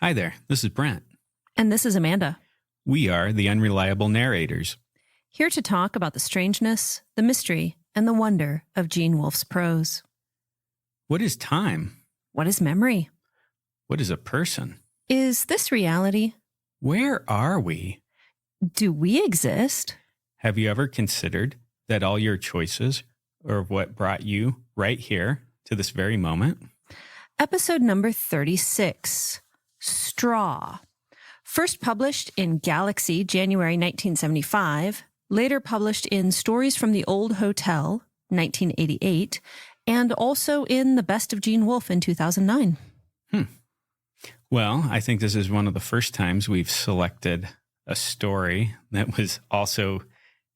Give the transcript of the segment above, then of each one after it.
Hi there, this is Brent. And this is Amanda, We are the Unreliable Narrators. here to talk about the strangeness, the mystery, and the wonder of Gene Wolfe's prose. What is time? What is memory? What is a person? Is this reality? Where are we? Do we exist? Have you ever considered that all your choices are what brought you right here to this very moment? Episode number 36, Straw. First published in Galaxy, January 1975, later published in Stories from the Old Hotel, 1988, and also in The Best of Gene Wolfe in 2009. Well, I think this is one of the first times we've selected a story that was also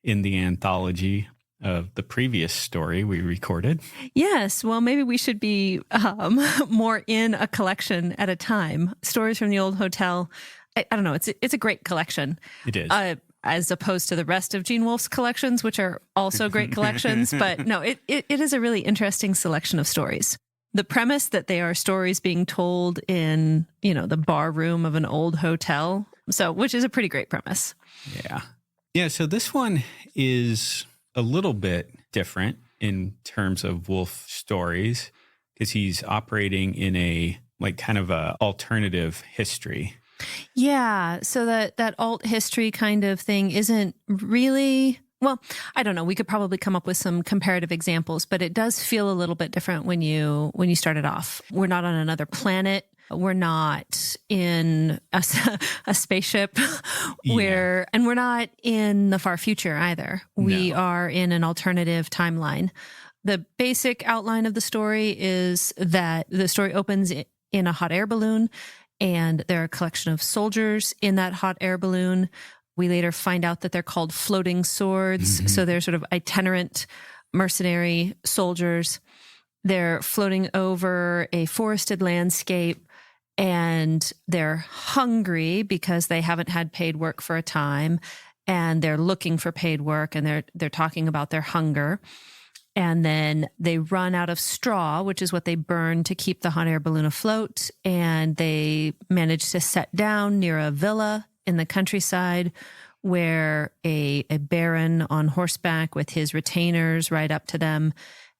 in the anthology of the previous story we recorded. Yes, well, maybe we should be more in a collection at a time. Stories from the Old Hotel. I don't know. It's a great collection. It is. As opposed to the rest of Gene Wolfe's collections, which are also great collections. But no, it is a really interesting selection of stories. The premise that they are stories being told in, the bar room of an old hotel. So, which is a pretty great premise. Yeah. Yeah. So this one is a little bit different in terms of Wolfe stories because he's operating in a kind of a alternative history. Yeah. So that alt history kind of thing isn't really, well, I don't know. We could probably come up with some comparative examples, but it does feel a little bit different when you started off. We're not on another planet. We're not in a spaceship and we're not in the far future either. We are in an alternative timeline. The basic outline of the story is that the story opens in a hot air balloon, and there are a collection of soldiers in that hot air balloon. We later find out that they're called floating swords. Mm-hmm. So they're sort of itinerant mercenary soldiers. They're floating over a forested landscape, and they're hungry because they haven't had paid work for a time, and they're looking for paid work, and they're talking about their hunger. And then they run out of straw, which is what they burn to keep the hot air balloon afloat. And they manage to set down near a villa in the countryside where a baron on horseback with his retainers ride up to them.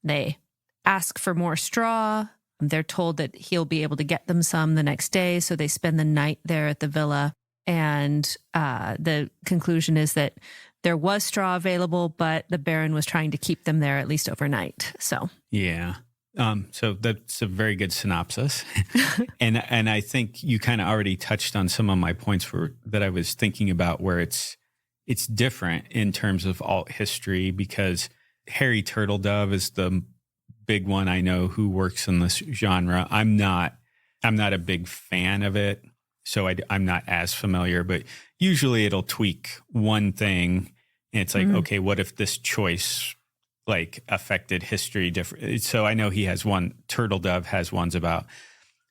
They ask for more straw. They're told that he'll be able to get them some the next day. So they spend the night there at the villa. And the conclusion is that there was straw available, but the Baron was trying to keep them there at least overnight. So yeah, so that's a very good synopsis, and I think you kind of already touched on some of my points that I was thinking about, where it's different in terms of alt history because Harry Turtledove is the big one I know who works in this genre. I'm not a big fan of it. So I'm not as familiar, but usually it'll tweak one thing. And it's like, okay, what if this choice affected history different? So I know he has one, Turtledove has ones about,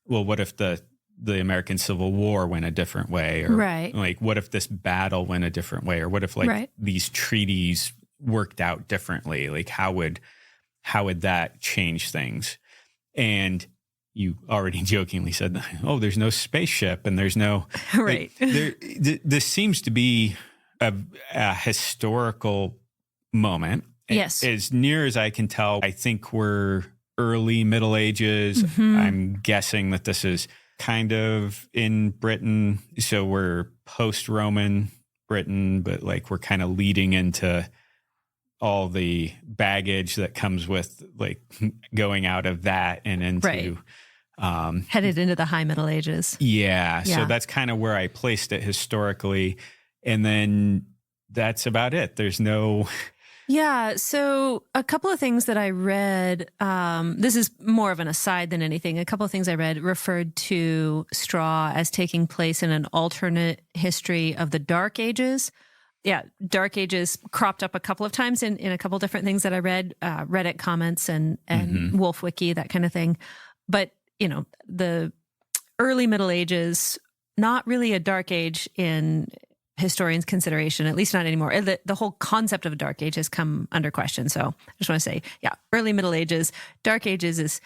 well, what if the American Civil War went a different way? Or right. What if this battle went a different way? Or what if these treaties worked out differently? How would that change things? And you already jokingly said, oh, there's no spaceship and there's no... Right. This seems to be a historical moment. Yes. As near as I can tell, I think we're early Middle Ages. Mm-hmm. I'm guessing that this is kind of in Britain. So we're post-Roman Britain, but we're kind of leading into all the baggage that comes with going out of that and into... Right. Headed into the high Middle Ages. Yeah. So that's kind of where I placed it historically. And then that's about it. There's no... Yeah. So a couple of things that I read, this is more of an aside than anything. A couple of things I read referred to straw as taking place in an alternate history of the Dark Ages. Yeah, Dark Ages cropped up a couple of times in a couple of different things that I read, Reddit comments and Wolf Wiki, that kind of thing. But the early Middle Ages, not really a dark age in historians' consideration, at least not anymore. The whole concept of a dark age has come under question. So I just want to say, early Middle Ages, Dark Ages is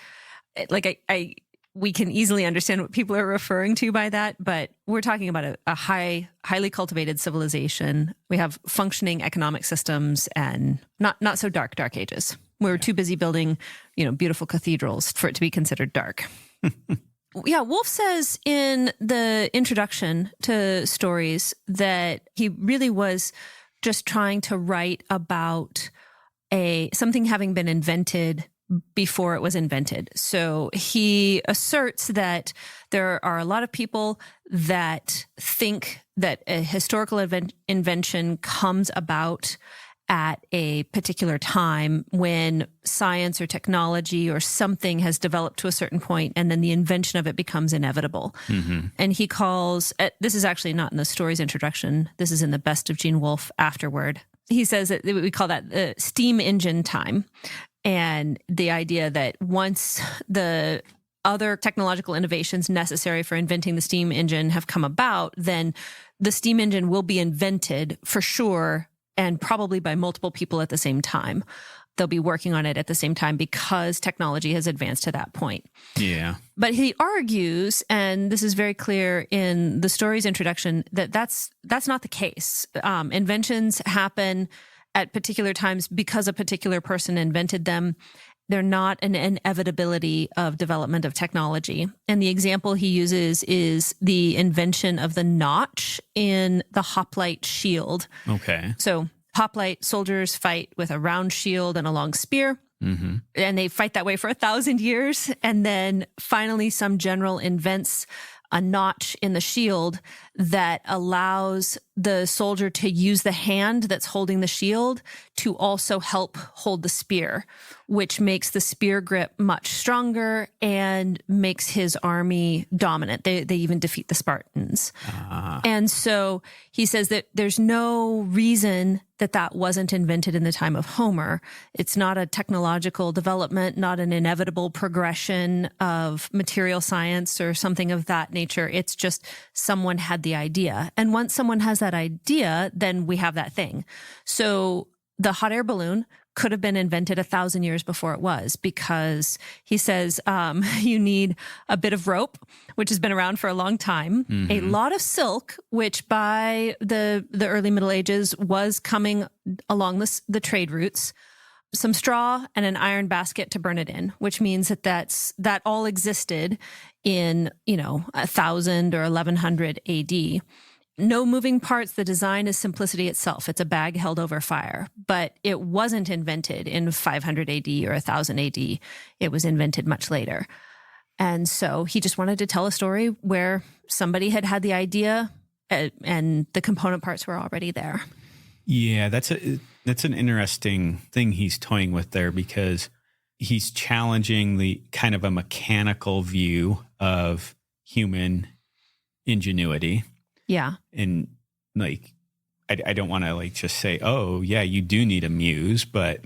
I we can easily understand what people are referring to by that, but we're talking about a highly cultivated civilization. We have functioning economic systems and not so dark ages. We were too busy building, beautiful cathedrals for it to be considered dark. Yeah, Wolfe says in the introduction to Storeys that he really was just trying to write about something having been invented before it was invented. So he asserts that there are a lot of people that think that a historical invention comes about at a particular time when science or technology or something has developed to a certain point, and then the invention of it becomes inevitable. Mm-hmm. And he calls, this is actually not in the Storeys introduction, this is in the Best of Gene Wolfe afterward. He says that we call that the steam engine time. And the idea that once the other technological innovations necessary for inventing the steam engine have come about, then the steam engine will be invented for sure, and probably by multiple people at the same time. They'll be working on it at the same time because technology has advanced to that point. Yeah. But he argues, and this is very clear in the Storeys introduction, that that's not the case. Inventions happen at particular times because a particular person invented them. They're not an inevitability of development of technology. And the example he uses is the invention of the notch in the hoplite shield. Okay. So hoplite soldiers fight with a round shield and a long spear. Mm-hmm. And they fight that way for 1,000 years. And then finally some general invents a notch in the shield that allows the soldier to use the hand that's holding the shield to also help hold the spear, which makes the spear grip much stronger and makes his army dominant. They even defeat the Spartans. And so he says that there's no reason that wasn't invented in the time of Homer. It's not a technological development, not an inevitable progression of material science or something of that nature. It's just someone had the idea. And once someone has that idea, then we have that thing. So the hot air balloon could have been invented 1,000 years before it was, because he says you need a bit of rope, which has been around for a long time, a lot of silk, which by the early Middle Ages was coming along the trade routes, some straw, and an iron basket to burn it in, which means that all existed in 1,000 or 1,100 AD. No moving parts. The design is simplicity itself. It's a bag held over fire, but it wasn't invented in 500 AD or 1000 AD. It was invented much later. And so he just wanted to tell a story where somebody had the idea and the component parts were already there. Yeah, that's an interesting thing he's toying with there, because he's challenging the kind of a mechanical view of human ingenuity. Yeah. And I don't want to just say, oh yeah, you do need a muse, but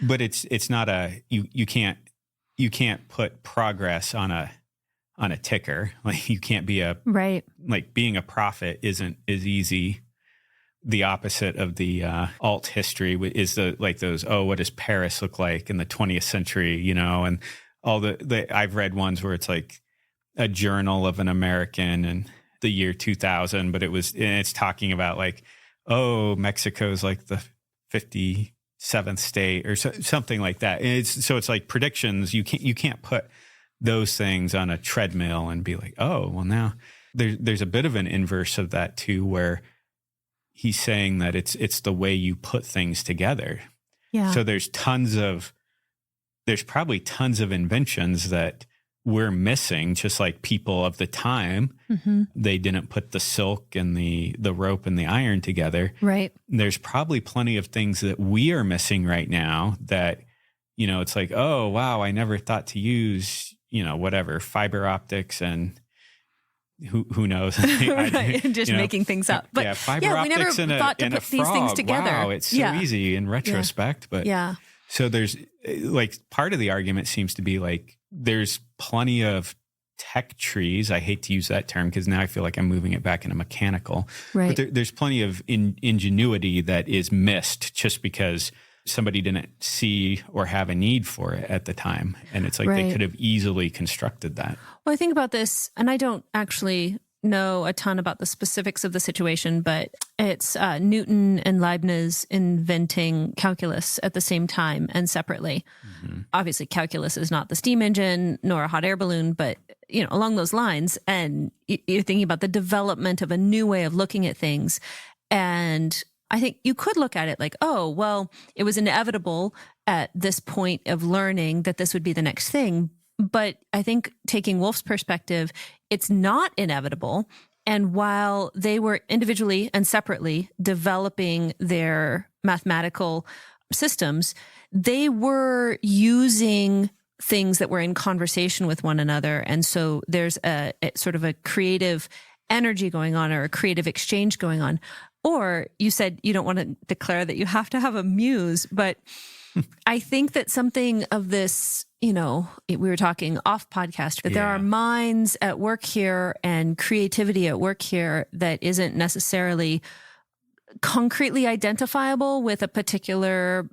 but it's not you can't put progress on a ticker. Like you can't be right. Like being a prophet isn't as easy. The opposite of the alt history is those, what does Paris look like in the 20th century, and all the I've read ones where it's like a journal of an American and the year 2000, but it's talking about Mexico's like the 57th state or something like that. And it's like predictions. You can't put those things on a treadmill and be like, oh, well now there's a bit of an inverse of that too, where he's saying that it's the way you put things together. Yeah. So there's probably tons of inventions that we're missing, just like people of the time. Mm-hmm. They didn't put the silk and the rope and the iron together. Right. There's probably plenty of things that we are missing right now that, it's like, oh, wow, I never thought to use, whatever, fiber optics and who knows? Right. Just making things up. But yeah, fiber optics we never thought to put these things together. Wow, it's so easy in retrospect. But so there's part of the argument seems to be there's plenty of tech trees. I hate to use that term because now I feel like I'm moving it back into mechanical. Right. But there's plenty of ingenuity that is missed just because somebody didn't see or have a need for it at the time. And it's like they Right. could have easily constructed that. Well, I think about this, and I don't actually know a ton about the specifics of the situation, but it's Newton and Leibniz inventing calculus at the same time and separately. Obviously, calculus is not the steam engine nor a hot air balloon, but along those lines. And you're thinking about the development of a new way of looking at things. And I think you could look at it like, oh, well, it was inevitable at this point of learning that this would be the next thing. But I think taking Wolfe's perspective, it's not inevitable. And while they were individually and separately developing their mathematical systems, they were using things that were in conversation with one another. And so there's a sort of a creative energy going on, or a creative exchange going on. Or you said you don't want to declare that you have to have a muse, but I think that something of this, we were talking off podcast, that there are minds at work here and creativity at work here that isn't necessarily concretely identifiable with a particular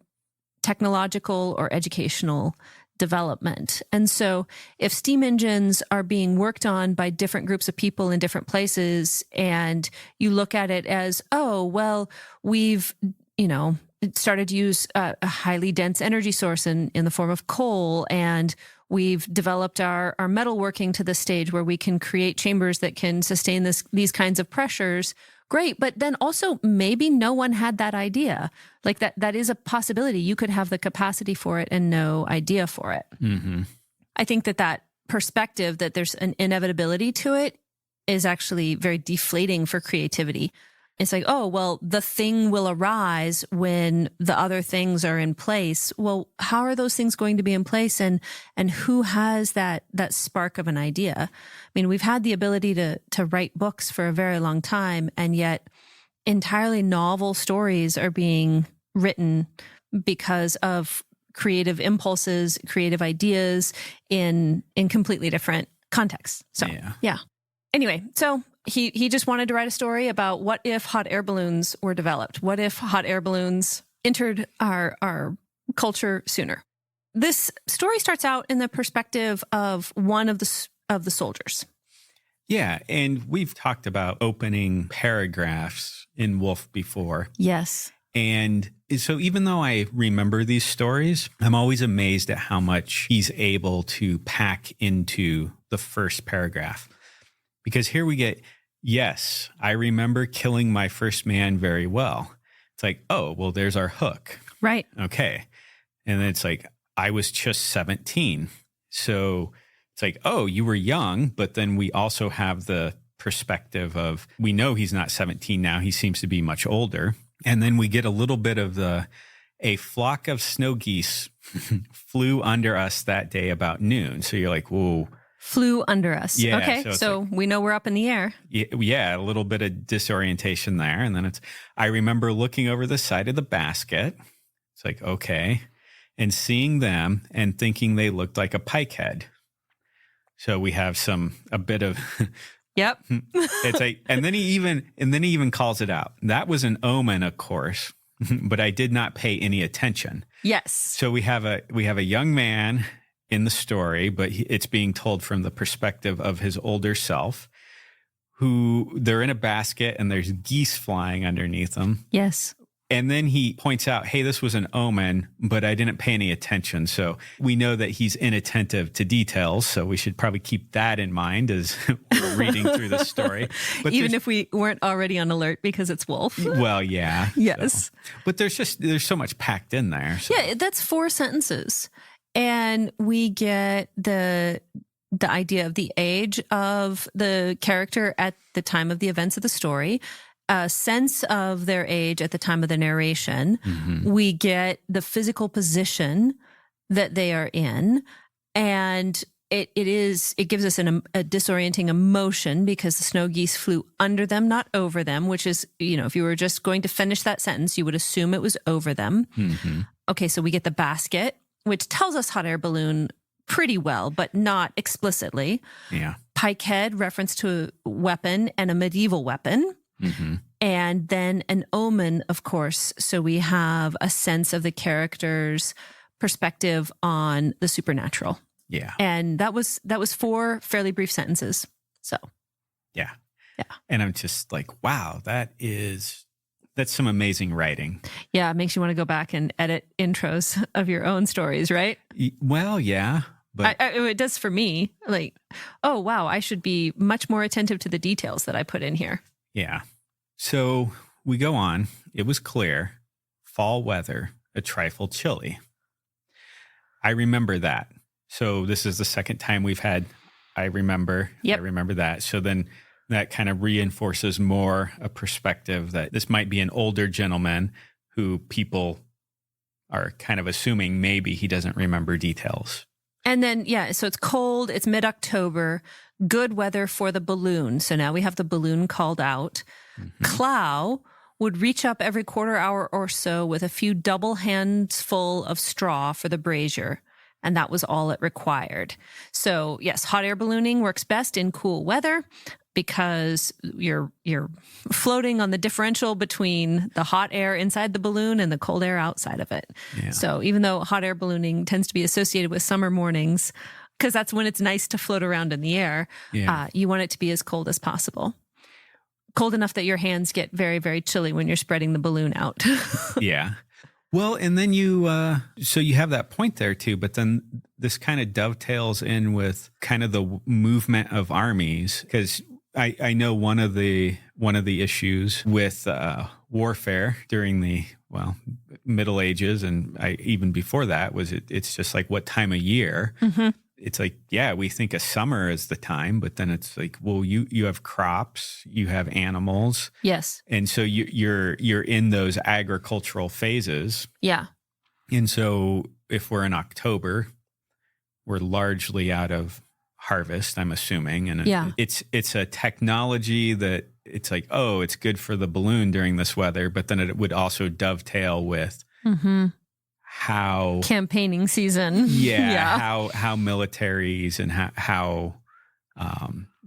technological or educational development. And so if steam engines are being worked on by different groups of people in different places, and you look at it as, oh, well, we've, started to use a highly dense energy source in the form of coal, and we've developed our metalworking to the stage where we can create chambers that can sustain these kinds of pressures. Great. But then also maybe no one had that idea. Like that is a possibility. You could have the capacity for it and no idea for it. Mm-hmm. I think that perspective that there's an inevitability to it is actually very deflating for creativity. It's like, oh, well, the thing will arise when the other things are in place. Well, how are those things going to be in place? And who has that spark of an idea? I mean, we've had the ability to write books for a very long time, and yet entirely novel stories are being written because of creative impulses, creative ideas in completely different contexts. So, yeah. Anyway, so he just wanted to write a story about what if hot air balloons were developed? What if hot air balloons entered our culture sooner? This story starts out in the perspective of one of the soldiers. Yeah, and we've talked about opening paragraphs in Wolfe before. Yes. And so even though I remember these stories, I'm always amazed at how much he's able to pack into the first paragraph. Because here we get, yes, I remember killing my first man very well. It's like, oh, well, there's our hook. Right. Okay. And then it's like, I was just 17. So it's like, oh, you were young, but then we also have the perspective of, we know he's not 17 now. He seems to be much older. And then we get a little bit of a flock of snow geese flew under us that day about noon. So you're like, whoa. Flew under us. Yeah, okay, so we know we're up in the air. Yeah, a little bit of disorientation there. And then I remember looking over the side of the basket. It's like, okay. And seeing them and thinking they looked like a pike head. So we have a bit of... Yep. It's like, and then he even calls it out. That was an omen, of course, but I did not pay any attention. Yes. So we have a young man in the story, but it's being told from the perspective of his older self, who they're in a basket and there's geese flying underneath them. Yes. And then he points out, hey, this was an omen, but I didn't pay any attention. So we know that he's inattentive to details. So we should probably keep that in mind as we're reading through the story. But even if we weren't already on alert because it's Wolfe. Well, yeah. Yes. So. But there's so much packed in there. So. Yeah, that's 4 sentences. And we get the idea of the age of the character at the time of the events of the story, a sense of their age at the time of the narration. Mm-hmm. We get the physical position that they are in, and it gives us a disorienting emotion because the snow geese flew under them, not over them, which is, if you were just going to finish that sentence, you would assume it was over them. Mm-hmm. Okay, so we get the basket, which tells us hot air balloon pretty well, but not explicitly. Yeah. Pike head, reference to a weapon and a medieval weapon. Mm-hmm. And then an omen, of course. So we have a sense of the character's perspective on the supernatural. Yeah. And that was 4 fairly brief sentences. So, yeah. Yeah. And I'm just like, wow, that's some amazing writing. Yeah, it makes you want to go back and edit intros of your own stories, right? Well, yeah. But it does for me. Like, oh, wow, I should be much more attentive to the details that I put in here. yeah. So we go on. It was clear. Fall weather, a trifle chilly. I remember that. So this is the second time we've had, I remember that. So then that kind of reinforces more a perspective that this might be an older gentleman who people are kind of assuming maybe he doesn't remember details. And then, yeah, so it's cold. It's mid-October. Good weather for the balloon. So now we have the balloon called out. Mm-hmm. Clow would reach up every quarter hour or so with a few double hands full of straw for the brazier. And that was all it required. So yes, hot air ballooning works best in cool weather because you're floating on the differential between the hot air inside the balloon and the cold air outside of it. Yeah. So even though hot air ballooning tends to be associated with summer mornings, because that's when it's nice to float around in the air, you want it to be as cold as possible. Cold enough that your hands get very, very chilly when you're spreading the balloon out. Yeah. Well, and then so you have that point there too, but then this kind of dovetails in with kind of the movement of armies, because I know one of the issues with warfare during the Middle Ages, and even before that, was it's just like what time of year. Mm-hmm. It's like, yeah, we think of summer as the time, but then it's like, well, you have crops, you have animals. Yes. And so you're in those agricultural phases. Yeah. And so if we're in October, we're largely out of harvest, I'm assuming. And it's a technology that it's like, oh, it's good for the balloon during this weather, but then it would also dovetail with how campaigning season. How militaries and how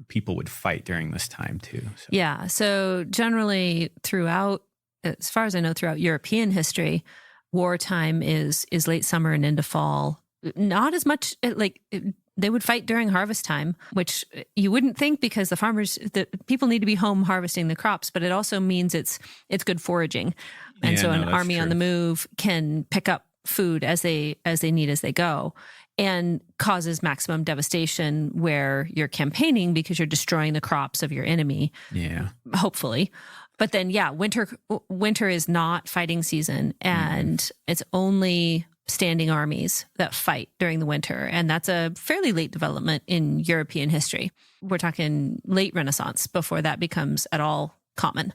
people would fight during this time too. So. Yeah. So generally throughout, as far as I know, throughout European history, wartime is late summer and into fall. Not as much they would fight during harvest time, which you wouldn't think because the people need to be home harvesting the crops, but it also means it's good foraging. And so an army on the move can pick up food as they need as they go, and causes maximum devastation where you're campaigning because you're destroying the crops of your enemy. Yeah. Hopefully. But then, winter is not fighting season, and it's only standing armies that fight during the winter. And that's a fairly late development in European history. We're talking late Renaissance before that becomes at all common.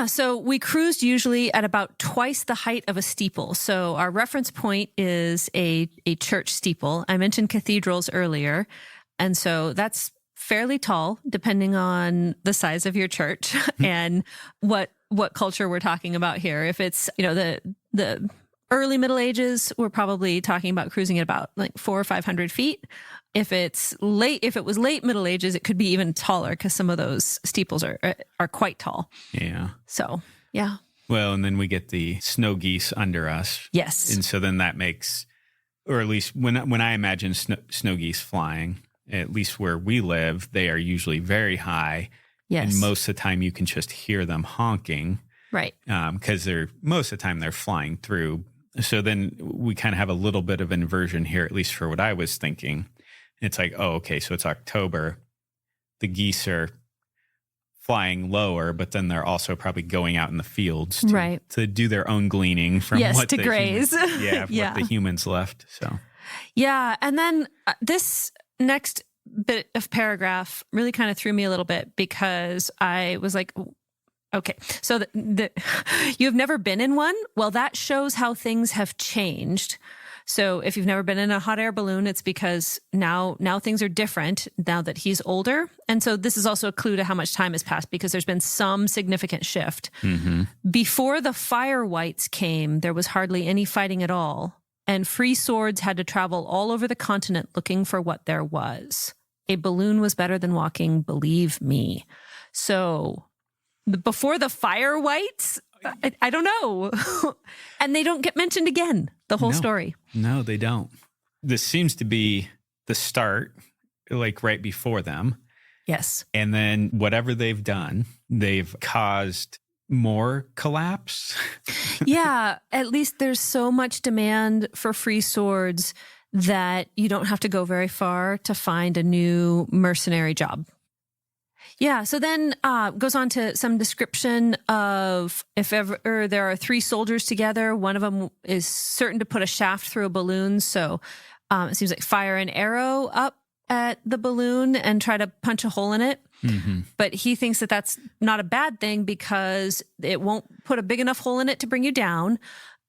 So we cruised usually at about twice the height of a steeple. So our reference point is a church steeple. I mentioned cathedrals earlier. And so that's fairly tall, depending on the size of your church and what culture we're talking about here. If it's, the early Middle Ages, we're probably talking about cruising at about like 400 or 500 feet. If it was late Middle Ages, it could be even taller because some of those steeples are quite tall. Yeah. So, yeah. Well, and then we get the snow geese under us. Yes. And so then that makes, or at least when I imagine snow geese flying, at least where we live, they are usually very high. Yes. And most of the time you can just hear them honking. Right. Because most of the time they're flying through. So then we kind of have a little bit of inversion here, at least for what I was thinking. It's like, oh, okay, so it's October. The geese are flying lower, but then they're also probably going out in the fields to do their own gleaning from what to graze. What the humans left. So, yeah, and then this next bit of paragraph really kind of threw me a little bit because I was like, okay, so you've never been in one? Well, that shows how things have changed. So if you've never been in a hot air balloon, it's because now things are different now that he's older. And so this is also a clue to how much time has passed because there's been some significant shift. Mm-hmm. Before the fire whites came, there was hardly any fighting at all. And free swords had to travel all over the continent looking for what there was. A balloon was better than walking, believe me. So before the fire whites, I don't know. And they don't get mentioned again, the whole story. No, they don't. This seems to be the start, like right before them. Yes. And then whatever they've done, they've caused more collapse. Yeah, at least there's so much demand for free swords that you don't have to go very far to find a new mercenary job. Yeah, so then goes on to some description of if ever there are 3 soldiers together, one of them is certain to put a shaft through a balloon. So it seems like fire an arrow up at the balloon and try to punch a hole in it. Mm-hmm. But he thinks that that's not a bad thing because it won't put a big enough hole in it to bring you down.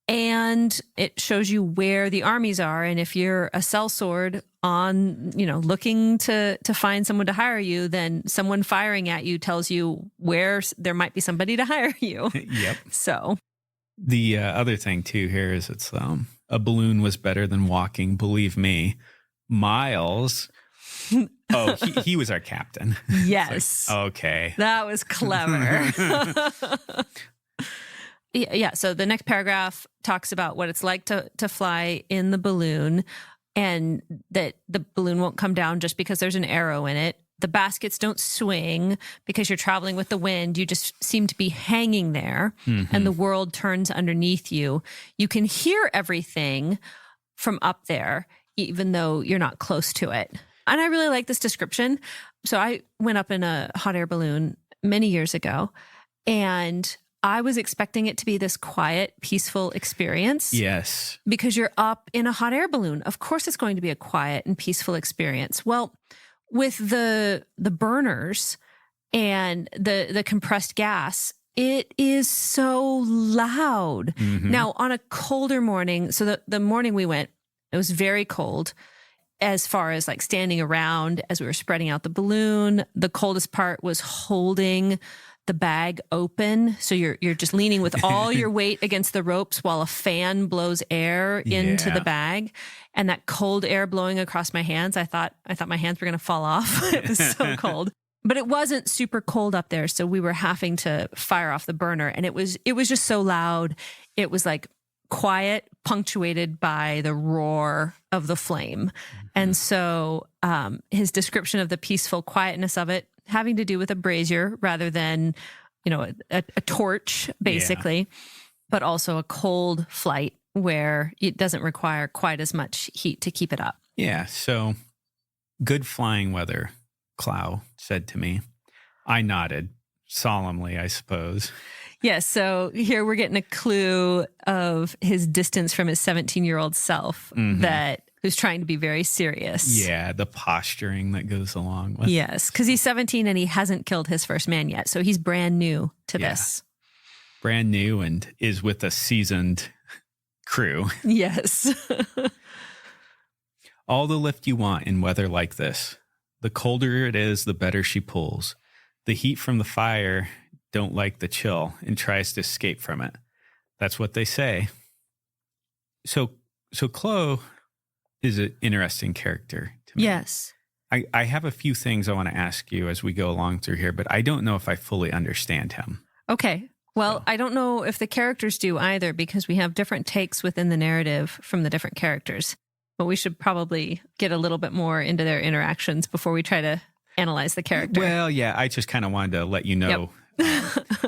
And it shows you where the armies are. And if you're a sellsword on, looking to find someone to hire you, then someone firing at you tells you where there might be somebody to hire you. Yep. So the other thing too here is it's a balloon was better than walking. Believe me, Miles. Oh, he was our captain. Yes. Like, okay. That was clever. Yeah. So the next paragraph talks about what it's like to fly in the balloon and that the balloon won't come down just because there's an arrow in it. The baskets don't swing because you're traveling with the wind. You just seem to be hanging there and the world turns underneath you. You can hear everything from up there, even though you're not close to it. And I really like this description. So I went up in a hot air balloon many years ago and I was expecting it to be this quiet, peaceful experience. Yes. Because you're up in a hot air balloon. Of course it's going to be a quiet and peaceful experience. Well, with the burners and the compressed gas, it is so loud. Mm-hmm. Now, on a colder morning, so the morning we went, it was very cold. As far as like standing around as we were spreading out the balloon, the coldest part was holding the bag open. So you're just leaning with all your weight against the ropes while a fan blows air into the bag. And that cold air blowing across my hands, I thought my hands were going to fall off. It was so cold. But it wasn't super cold up there. So we were having to fire off the burner. And it was just so loud. It was like quiet, punctuated by the roar of the flame. And so his description of the peaceful quietness of it, having to do with a brazier rather than, a torch, basically, but also a cold flight where it doesn't require quite as much heat to keep it up. Yeah. So good flying weather, Clow said to me. I nodded solemnly, I suppose. Yes. So here we're getting a clue of his distance from his 17-year-old self who's trying to be very serious. Yeah, the posturing that goes along with. Yes, because he's 17 and he hasn't killed his first man yet. So he's brand new to this. Brand new and is with a seasoned crew. Yes. All the lift you want in weather like this. The colder it is, the better she pulls. The heat from the fire don't like the chill and tries to escape from it. That's what they say. So Chloe is an interesting character to me. Yes. I have a few things I want to ask you as we go along through here, but I don't know if I fully understand him. Okay. Well, I don't know if the characters do either because we have different takes within the narrative from the different characters. But we should probably get a little bit more into their interactions before we try to analyze the character. Well, yeah, I just kind of wanted to let you know. Yep.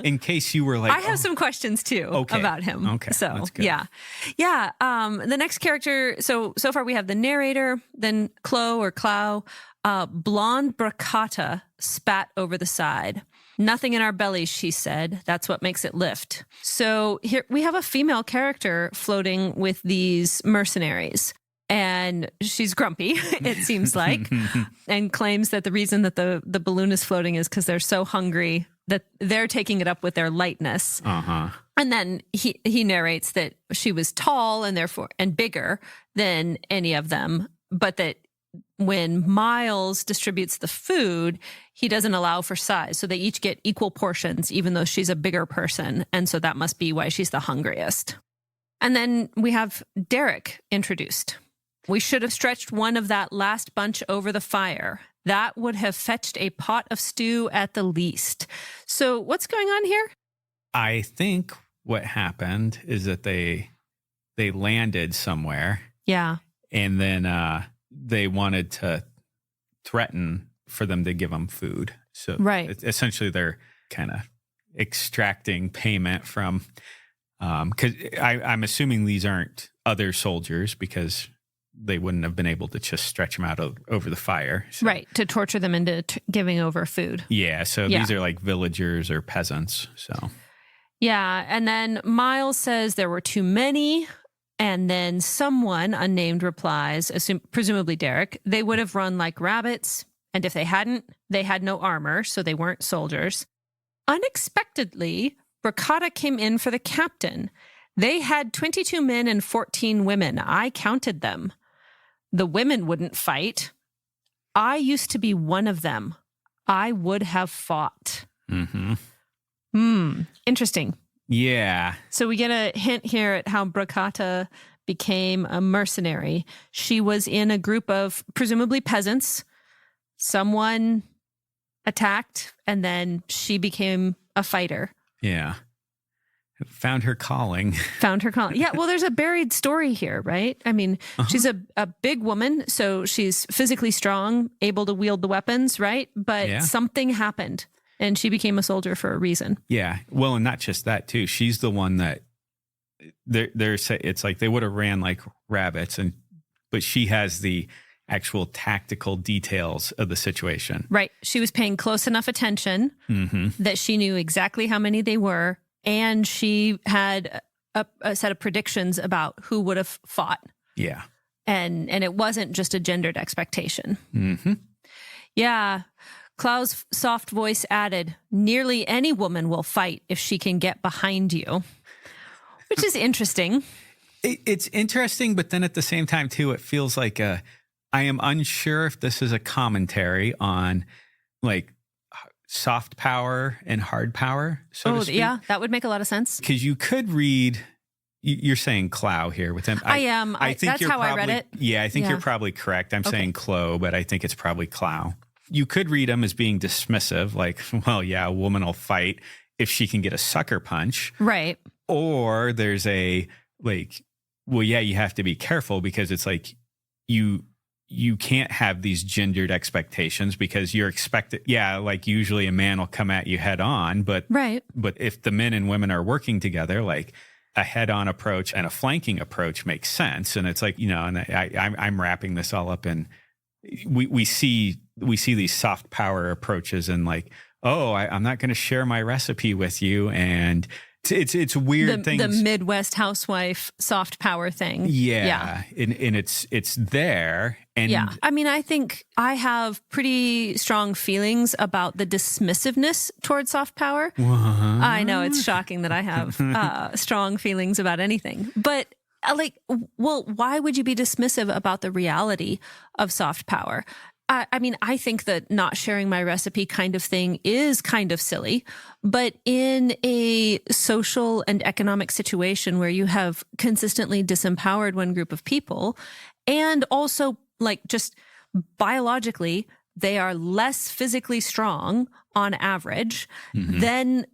In case you were like, I have some questions too about him. Okay. So that's good. Yeah. The next character. So far we have the narrator, then Clow, blonde Bracata spat over the side. Nothing in our bellies, she said. That's what makes it lift. So here we have a female character floating with these mercenaries. And she's grumpy, it seems like, and claims that the reason that the balloon is floating is because they're so hungry that they're taking it up with their lightness. Uh-huh. And then he narrates that she was tall and therefore and bigger than any of them, but that when Miles distributes the food, he doesn't allow for size. So they each get equal portions, even though she's a bigger person. And so that must be why she's the hungriest. And then we have Derek introduced. We should have stretched one of that last bunch over the fire. That would have fetched a pot of stew at the least. So what's going on here? I think what happened is that they landed somewhere. Yeah. And then they wanted to threaten for them to give them food. So essentially they're kind of extracting payment from, because I'm assuming these aren't other soldiers because they wouldn't have been able to just stretch them out over the fire. So. Right, to torture them into giving over food. Yeah, so these are like villagers or peasants. So yeah, and then Miles says there were too many, and then someone unnamed replies, presumably Derek, they would have run like rabbits, and if they hadn't, they had no armor, so they weren't soldiers. Unexpectedly, Bracata came in for the captain. They had 22 men and 14 women. I counted them. The women wouldn't fight. I used to be one of them. I would have fought. Interesting. Yeah. So we get a hint here at how Bracata became a mercenary. She was in a group of presumably peasants. Someone attacked, and then she became a fighter. Yeah. Found her calling. Yeah, well, there's a buried story here, right? I mean, she's a big woman, so she's physically strong, able to wield the weapons, right? But something happened, and she became a soldier for a reason. Yeah. Well, and not just that, too. She's the one that it's like they would have ran like rabbits, but she has the actual tactical details of the situation. Right. She was paying close enough attention that she knew exactly how many they were. And she had a set of predictions about who would have fought. Yeah. And it wasn't just a gendered expectation. Yeah. Klau's soft voice added, nearly any woman will fight if she can get behind you, which is interesting. It's interesting, but then at the same time, too, it feels like I am unsure if this is a commentary on like soft power and hard power, so to speak. Yeah, that would make a lot of sense. Because you could read, you're saying Clow here with him. I am. I think that's how I read it. Yeah, I think you're probably correct. I'm saying Clo, but I think it's probably Clow. You could read him as being dismissive, like, well, yeah, a woman will fight if she can get a sucker punch. Right. Or there's a, like, well, yeah, you have to be careful because it's like you can't have these gendered expectations because you're expected. Yeah, like usually a man will come at you head on, but if the men and women are working together, like a head on approach and a flanking approach makes sense. And it's like, and I'm wrapping this all up in, we see these soft power approaches and like, I'm not going to share my recipe with you. And it's weird things. The Midwest housewife soft power thing. Yeah. And it's there. And yeah. I mean, I think I have pretty strong feelings about the dismissiveness towards soft power. What? I know it's shocking that I have strong feelings about anything. But why would you be dismissive about the reality of soft power? I mean, I think that not sharing my recipe kind of thing is kind of silly, but in a social and economic situation where you have consistently disempowered one group of people, and also like just biologically, they are less physically strong on average, then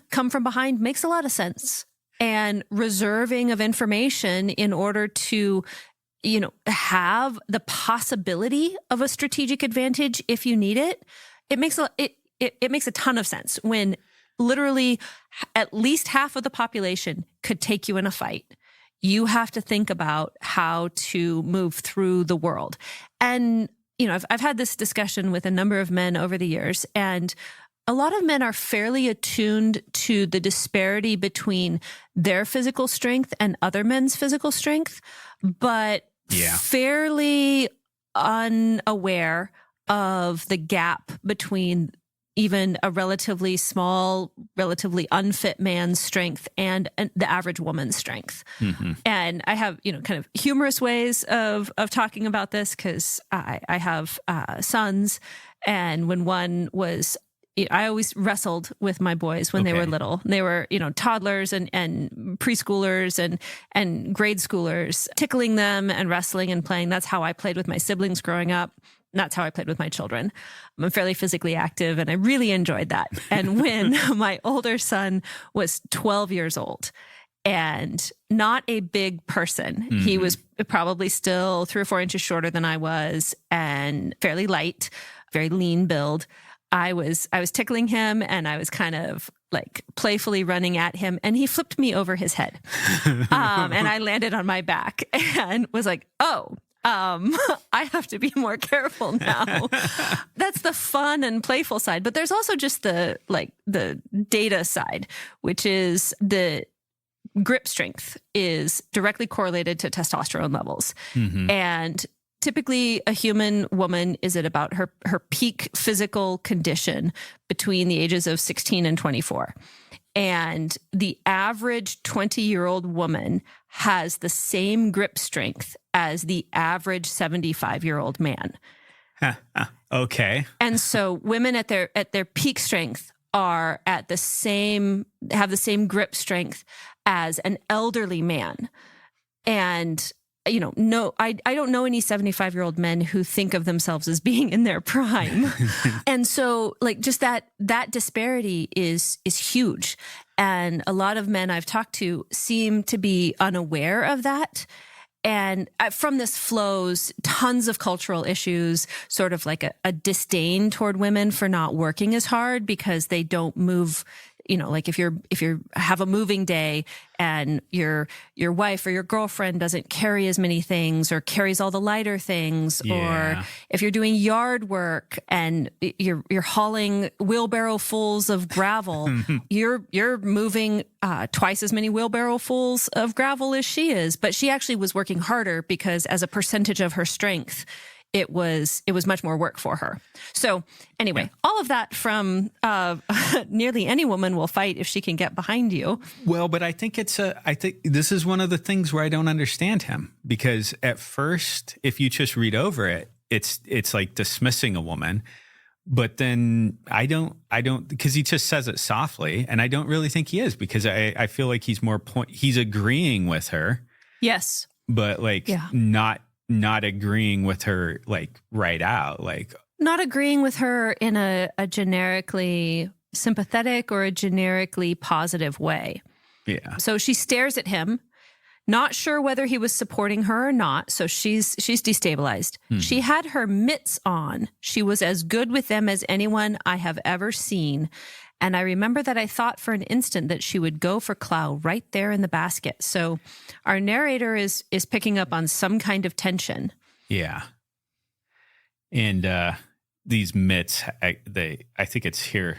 come from behind makes a lot of sense. And reserving of information in order to have the possibility of a strategic advantage if you need it, it makes a ton of sense when literally at least half of the population could take you in a fight. You have to think about how to move through the world. And, I've had this discussion with a number of men over the years, and a lot of men are fairly attuned to the disparity between their physical strength and other men's physical strength, but fairly unaware of the gap between even a relatively small, relatively unfit man's strength and the average woman's strength. And I have, kind of humorous ways of talking about this because I have sons, and when one was, I always wrestled with my boys when they were little. They were, toddlers and preschoolers and grade schoolers, tickling them and wrestling and playing. That's how I played with my siblings growing up. that's how I played with my children. I'm fairly physically active and I really enjoyed that. And when my older son was 12 years old and not a big person, he was probably still 3 or 4 inches shorter than I was and fairly light, very lean build. I was tickling him and I was kind of like playfully running at him and he flipped me over his head. And I landed on my back and was like, I have to be more careful now. That's the fun and playful side. But there's also just the data side, which is the grip strength is directly correlated to testosterone levels. And typically a human woman is at about her peak physical condition between the ages of 16 and 24. And the average 20-year-old woman has the same grip strength as the average 75-year-old man. Okay. And so women at their peak strength are have the same grip strength as an elderly man. And I don't know any 75-year-old men who think of themselves as being in their prime. And so like just that disparity is huge. And a lot of men I've talked to seem to be unaware of that. And from this flows tons of cultural issues, sort of like a disdain toward women for not working as hard because they don't move. Like if you have a moving day and your wife or your girlfriend doesn't carry as many things or carries all the lighter things, or if you're doing yard work and you're hauling wheelbarrowfuls of gravel, you're moving twice as many wheelbarrowfuls of gravel as she is. But she actually was working harder because as a percentage of her strength, it was much more work for her. So anyway, all of that from nearly any woman will fight if she can get behind you. Well, but I think this is one of the things where I don't understand him, because at first, if you just read over it, it's like dismissing a woman. But then I don't, because he just says it softly, and I don't really think he is, because I feel like he's agreeing with her. Yes. But not agreeing with her like right out, like not agreeing with her in a generically sympathetic or a generically positive way. Yeah. So she stares at him, not sure whether he was supporting her or not. So she's destabilized. She had her mitts on. She was as good with them as anyone I have ever seen. And I remember that I thought for an instant that she would go for Clow right there in the basket. So our narrator is picking up on some kind of tension. Yeah. And these mitts, I think it's here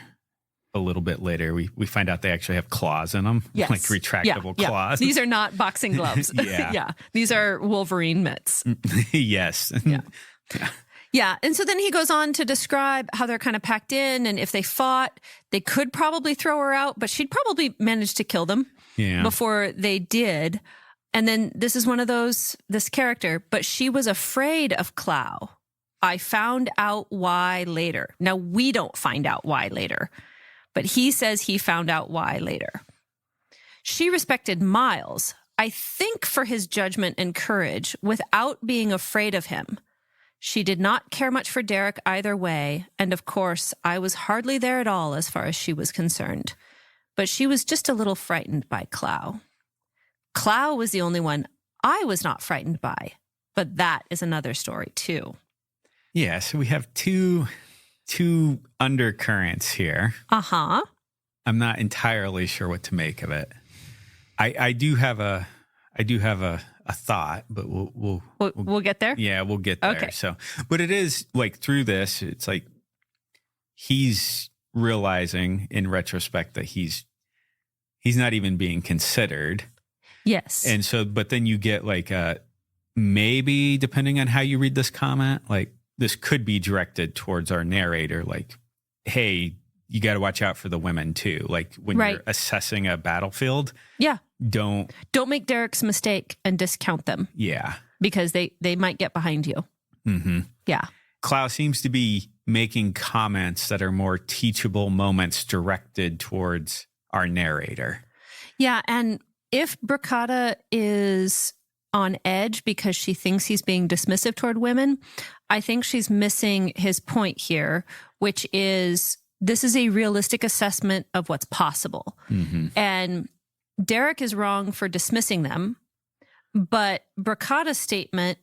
a little bit later. We find out they actually have claws in them, yes. like retractable claws. These are not boxing gloves. Yeah. These are Wolverine mitts. Yes. Yeah. Yeah. And so then he goes on to describe how they're kind of packed in, and if they fought, they could probably throw her out, but she'd probably manage to kill them before they did. And then this is one of this character, but she was afraid of Clow. I found out why later. Now, we don't find out why later, but he says he found out why later. She respected Miles, I think, for his judgment and courage without being afraid of him. She did not care much for Derek either way, and of course, I was hardly there at all as far as she was concerned. But she was just a little frightened by Clow. Clow was the only one I was not frightened by, but that is another story too. Yeah, so we have two undercurrents here. Uh-huh. I'm not entirely sure what to make of it. I do have a thought, but we'll get there. Yeah, we'll get there. Okay. So, but it is like through this, it's like he's realizing in retrospect that he's not even being considered. Yes. And so, but then you get like maybe depending on how you read this comment, like this could be directed towards our narrator, like, hey, you got to watch out for the women too. Like when you're assessing a battlefield. Yeah. Don't make Derek's mistake and discount them. Yeah. Because they might get behind you. Mm-hmm. Yeah. Klaus seems to be making comments that are more teachable moments directed towards our narrator. Yeah. And if Bracada is on edge because she thinks he's being dismissive toward women. I think she's missing his point here, which is this is a realistic assessment of what's possible. Mm-hmm. And Derek is wrong for dismissing them, but Bracada's statement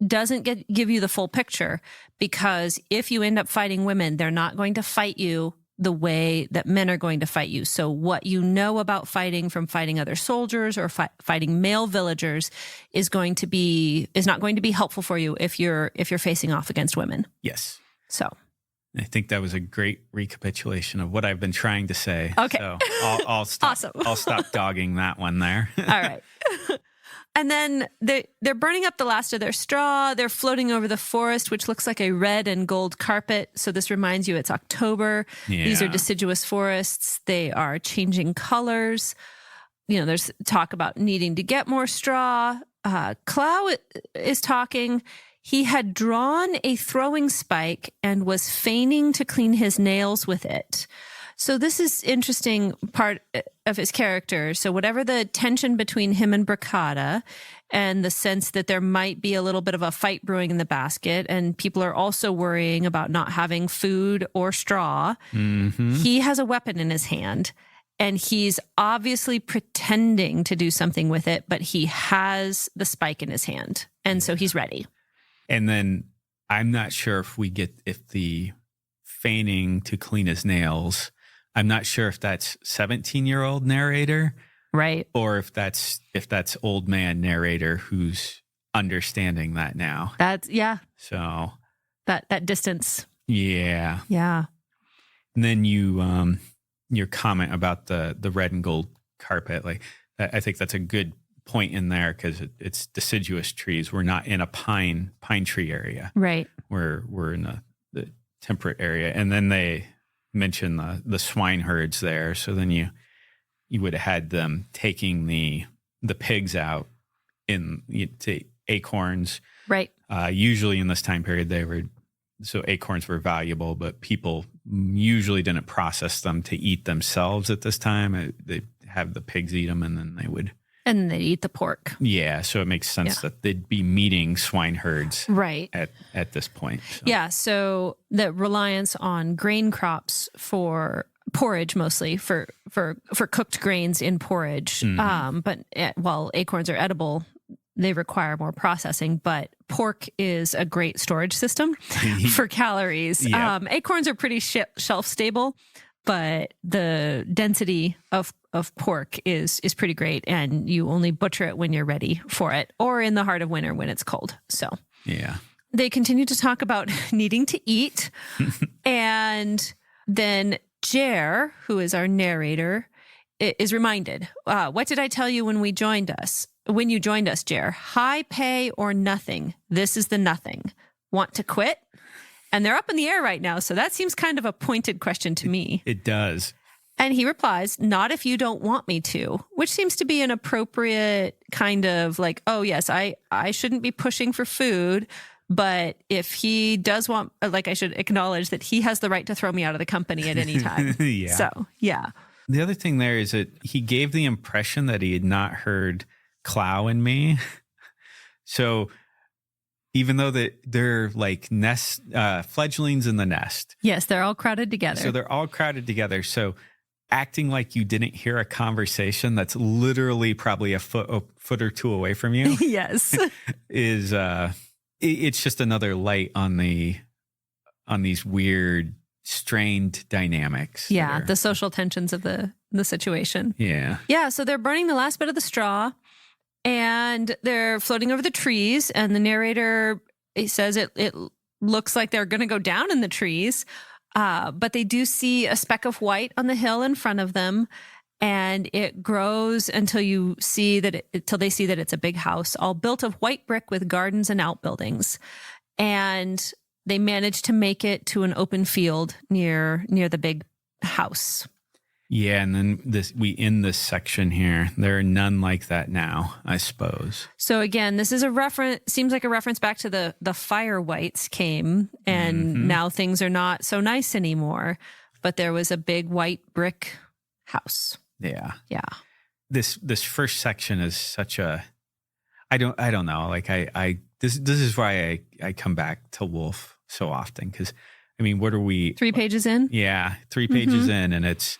doesn't give you the full picture, because if you end up fighting women, they're not going to fight you the way that men are going to fight you. So what you know about fighting from fighting other soldiers or fighting male villagers is not going to be helpful for you if you're facing off against women. Yes. So I think that was a great recapitulation of what I've been trying to say. Okay. So I'll stop. Awesome. I'll stop dogging that one there. All right. And then they're burning up the last of their straw. They're floating over the forest, which looks like a red and gold carpet. So this reminds you it's October. Yeah. These are deciduous forests. They are changing colors. There's talk about needing to get more straw. Clow is talking. He had drawn a throwing spike and was feigning to clean his nails with it. So this is interesting part of his character. So whatever the tension between him and Bracada and the sense that there might be a little bit of a fight brewing in the basket, and people are also worrying about not having food or straw, he has a weapon in his hand, and he's obviously pretending to do something with it, but he has the spike in his hand, and so he's ready. And then I'm not sure if the feigning to clean his nails, I'm not sure if that's 17-year-old narrator, right, or if that's old man narrator who's understanding that now. So that distance. Yeah. Yeah. And then your comment about the red and gold carpet, like I think that's a good point in there, because it's deciduous trees. We're not in a pine tree area, right? We're in the temperate area, and then they mention the swine herds there. So then you would have had them taking the pigs out to acorns, right? Usually in this time period acorns were valuable, but people usually didn't process them to eat themselves at this time. They have the pigs eat them, and then they eat the pork. Yeah, so it makes sense that they'd be meeting swine herds right at this point. So. Yeah, so the reliance on grain crops for porridge, mostly for cooked grains in porridge. But while acorns are edible, they require more processing. But pork is a great storage system for calories. Yep. Acorns are pretty shelf stable, but the density of pork is pretty great, and you only butcher it when you're ready for it, or in the heart of winter when it's cold. So yeah, they continue to talk about needing to eat, and then Jer, who is our narrator, is reminded, what did I tell you when you joined us, Jer? High pay or nothing. This is the nothing. Want to quit? And they're up in the air right now, so that seems kind of a pointed question to me. It does. And he replies, not if you don't want me to, which seems to be an appropriate kind of like, oh, yes, I shouldn't be pushing for food, but if he does want, like, I should acknowledge that he has the right to throw me out of the company at any time. Yeah. So, yeah. The other thing there is that he gave the impression that he had not heard Clow and me. So even though they're like fledglings in the nest. Yes, they're all crowded together. So they're all crowded together. So acting like you didn't hear a conversation that's literally probably a foot or two away from you. Yes. is it's just another light on these weird, strained dynamics. Yeah, the social tensions of the situation. Yeah. Yeah, so they're burning the last bit of the straw, and they're floating over the trees, and the narrator, he says it looks like they're going to go down in the trees, but they do see a speck of white on the hill in front of them, and it grows until they see that it's a big house, all built of white brick with gardens and outbuildings. And they manage to make it to an open field near the big house. Yeah, and then we end this section here. There are none like that now, I suppose. So again, this is seems like a reference back to the fire whites came, and now things are not so nice anymore. But there was a big white brick house. Yeah. Yeah. This first section is such a, I don't know. Like this is why I come back to Wolfe so often, because I mean, what are we? 3 pages in? Yeah, 3 pages in, and it's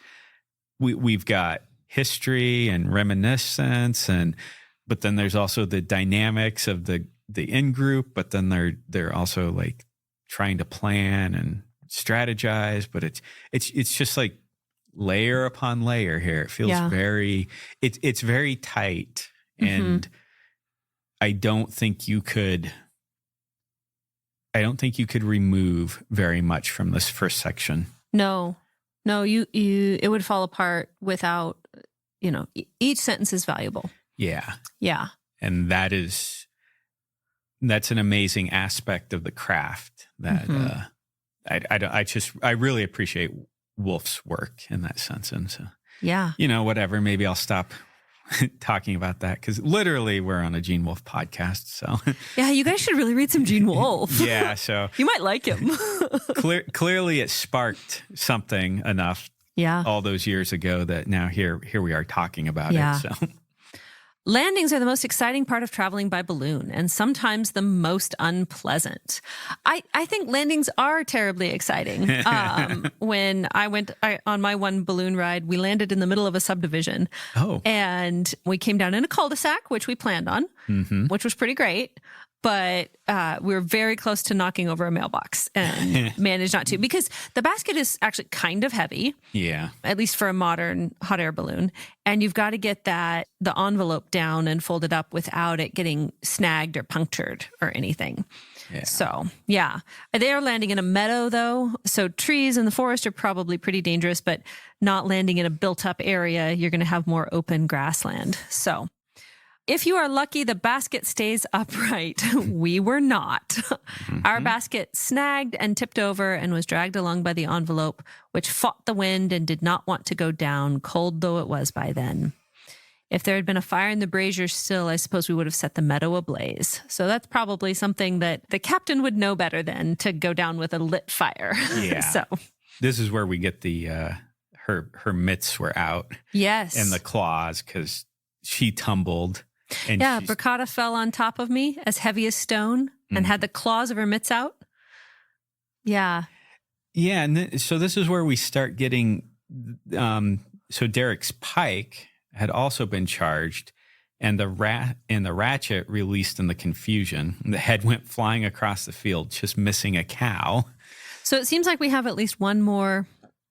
we've got history and reminiscence, but then there's also the dynamics of the in group, but then they're also like trying to plan and strategize, but it's just like layer upon layer here. It feels it's very tight, and I don't think you could remove very much from this first section. No, you it would fall apart without, each sentence is valuable. Yeah. Yeah. And that's an amazing aspect of the craft that I really appreciate Wolfe's work in that sense. And so, whatever, maybe I'll stop talking about that, because literally we're on a Gene Wolfe podcast. So yeah, you guys should really read some Gene Wolfe. Yeah, so you might like him. Clearly, it sparked something enough. Yeah, all those years ago that now here we are talking about it. So. Landings are the most exciting part of traveling by balloon, and sometimes the most unpleasant. I think landings are terribly exciting. When I went on my one balloon ride, we landed in the middle of a subdivision. Oh. And we came down in a cul-de-sac, which we planned on, which was pretty great. But we were very close to knocking over a mailbox and managed not to, because the basket is actually kind of heavy. Yeah. At least for a modern hot air balloon. And you've got to get the envelope down and fold it up without it getting snagged or punctured or anything. Yeah. So, yeah. They are landing in a meadow, though. So trees in the forest are probably pretty dangerous, but not landing in a built-up area. You're going to have more open grassland. So if you are lucky, the basket stays upright. We were not. Our basket snagged and tipped over and was dragged along by the envelope, which fought the wind and did not want to go down, cold though it was by then. If there had been a fire in the brazier still, I suppose we would have set the meadow ablaze. So that's probably something that the captain would know better than to go down with a lit fire. Yeah. So this is where we get the her mitts were out. Yes. And the claws, because she tumbled. And Briccata fell on top of me as heavy as stone and had the claws of her mitts out. Yeah. Yeah. And so this is where we start getting, so Derek's pike had also been charged, and the ratchet released in the confusion. And the head went flying across the field, just missing a cow. So it seems like we have at least one more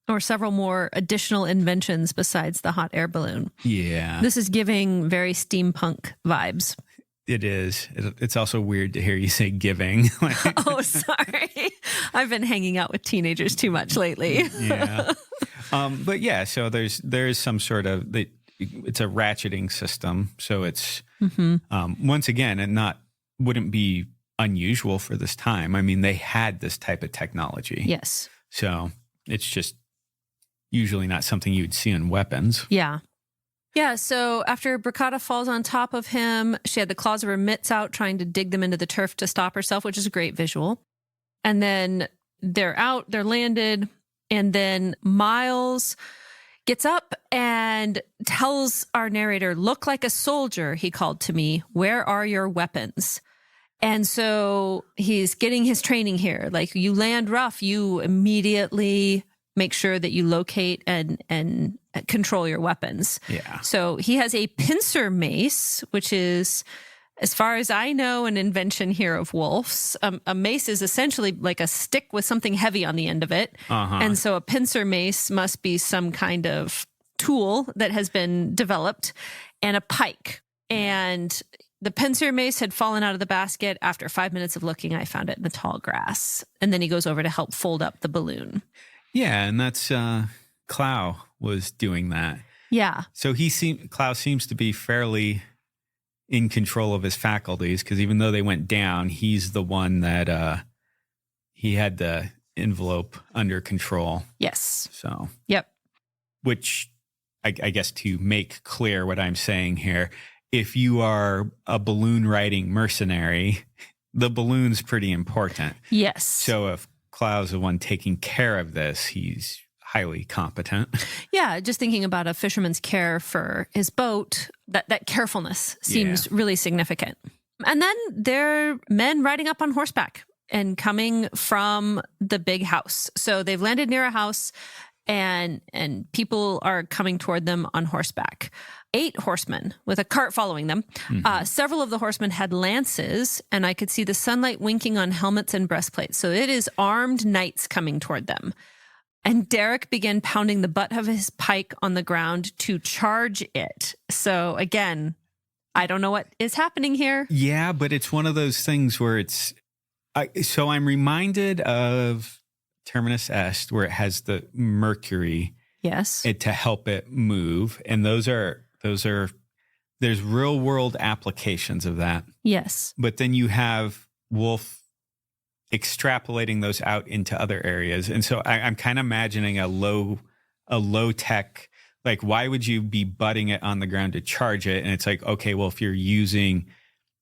or several more additional inventions besides the hot air balloon. Yeah. This is giving very steampunk vibes. It is. It's also weird to hear you say giving. Oh, sorry. I've been hanging out with teenagers too much lately. Yeah. But yeah, so there's some sort of, it's a ratcheting system. So it's, once again, and wouldn't be unusual for this time. I mean, they had this type of technology. Yes. So it's just usually not something you'd see in weapons. Yeah. Yeah, so after Briccata falls on top of him, she had the claws of her mitts out trying to dig them into the turf to stop herself, which is a great visual. And then they're out, they're landed, and then Miles gets up and tells our narrator, "Look like a soldier," he called to me. "Where are your weapons?" And so he's getting his training here. Like, you land rough, you immediately make sure that you locate and control your weapons. Yeah. So he has a pincer mace, which is, as far as I know, an invention here of Wolfe's. A mace is essentially like a stick with something heavy on the end of it. And so a pincer mace must be some kind of tool that has been developed, and a pike. And the pincer mace had fallen out of the basket. After 5 minutes of looking, I found it in the tall grass. And then he goes over to help fold up the balloon. Yeah, and that's Clow was doing that. Yeah. So Clow seems to be fairly in control of his faculties, because even though they went down, he's the one that he had the envelope under control. Yes. So. Yep. Which I guess, to make clear what I'm saying here, if you are a balloon riding mercenary, the balloon's pretty important. Yes. So if Clow's the one taking care of this, he's highly competent. Yeah, just thinking about a fisherman's care for his boat, that carefulness seems really significant. And then there are men riding up on horseback and coming from the big house. So they've landed near a house and people are coming toward them on horseback. 8 horsemen with a cart following them. Several of the horsemen had lances, and I could see the sunlight winking on helmets and breastplates. So it is armed knights coming toward them. And Derek began pounding the butt of his pike on the ground to charge it. So again, I don't know what is happening here. Yeah, but it's one of those things where so I'm reminded of Terminus Est, where it has the Mercury. Yes. To help it move. And there's real world applications of that. Yes. But then you have Wolfe extrapolating those out into other areas. And so I'm kind of imagining a low tech, like, why would you be butting it on the ground to charge it? And it's like, okay, well, if you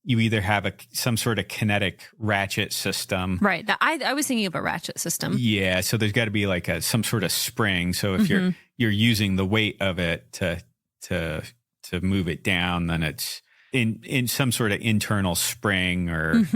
either have some sort of kinetic ratchet system. Right. I was thinking of a ratchet system. Yeah. So there's got to be like some sort of spring. So if you're using the weight of it to move it down, then it's in some sort of internal spring, or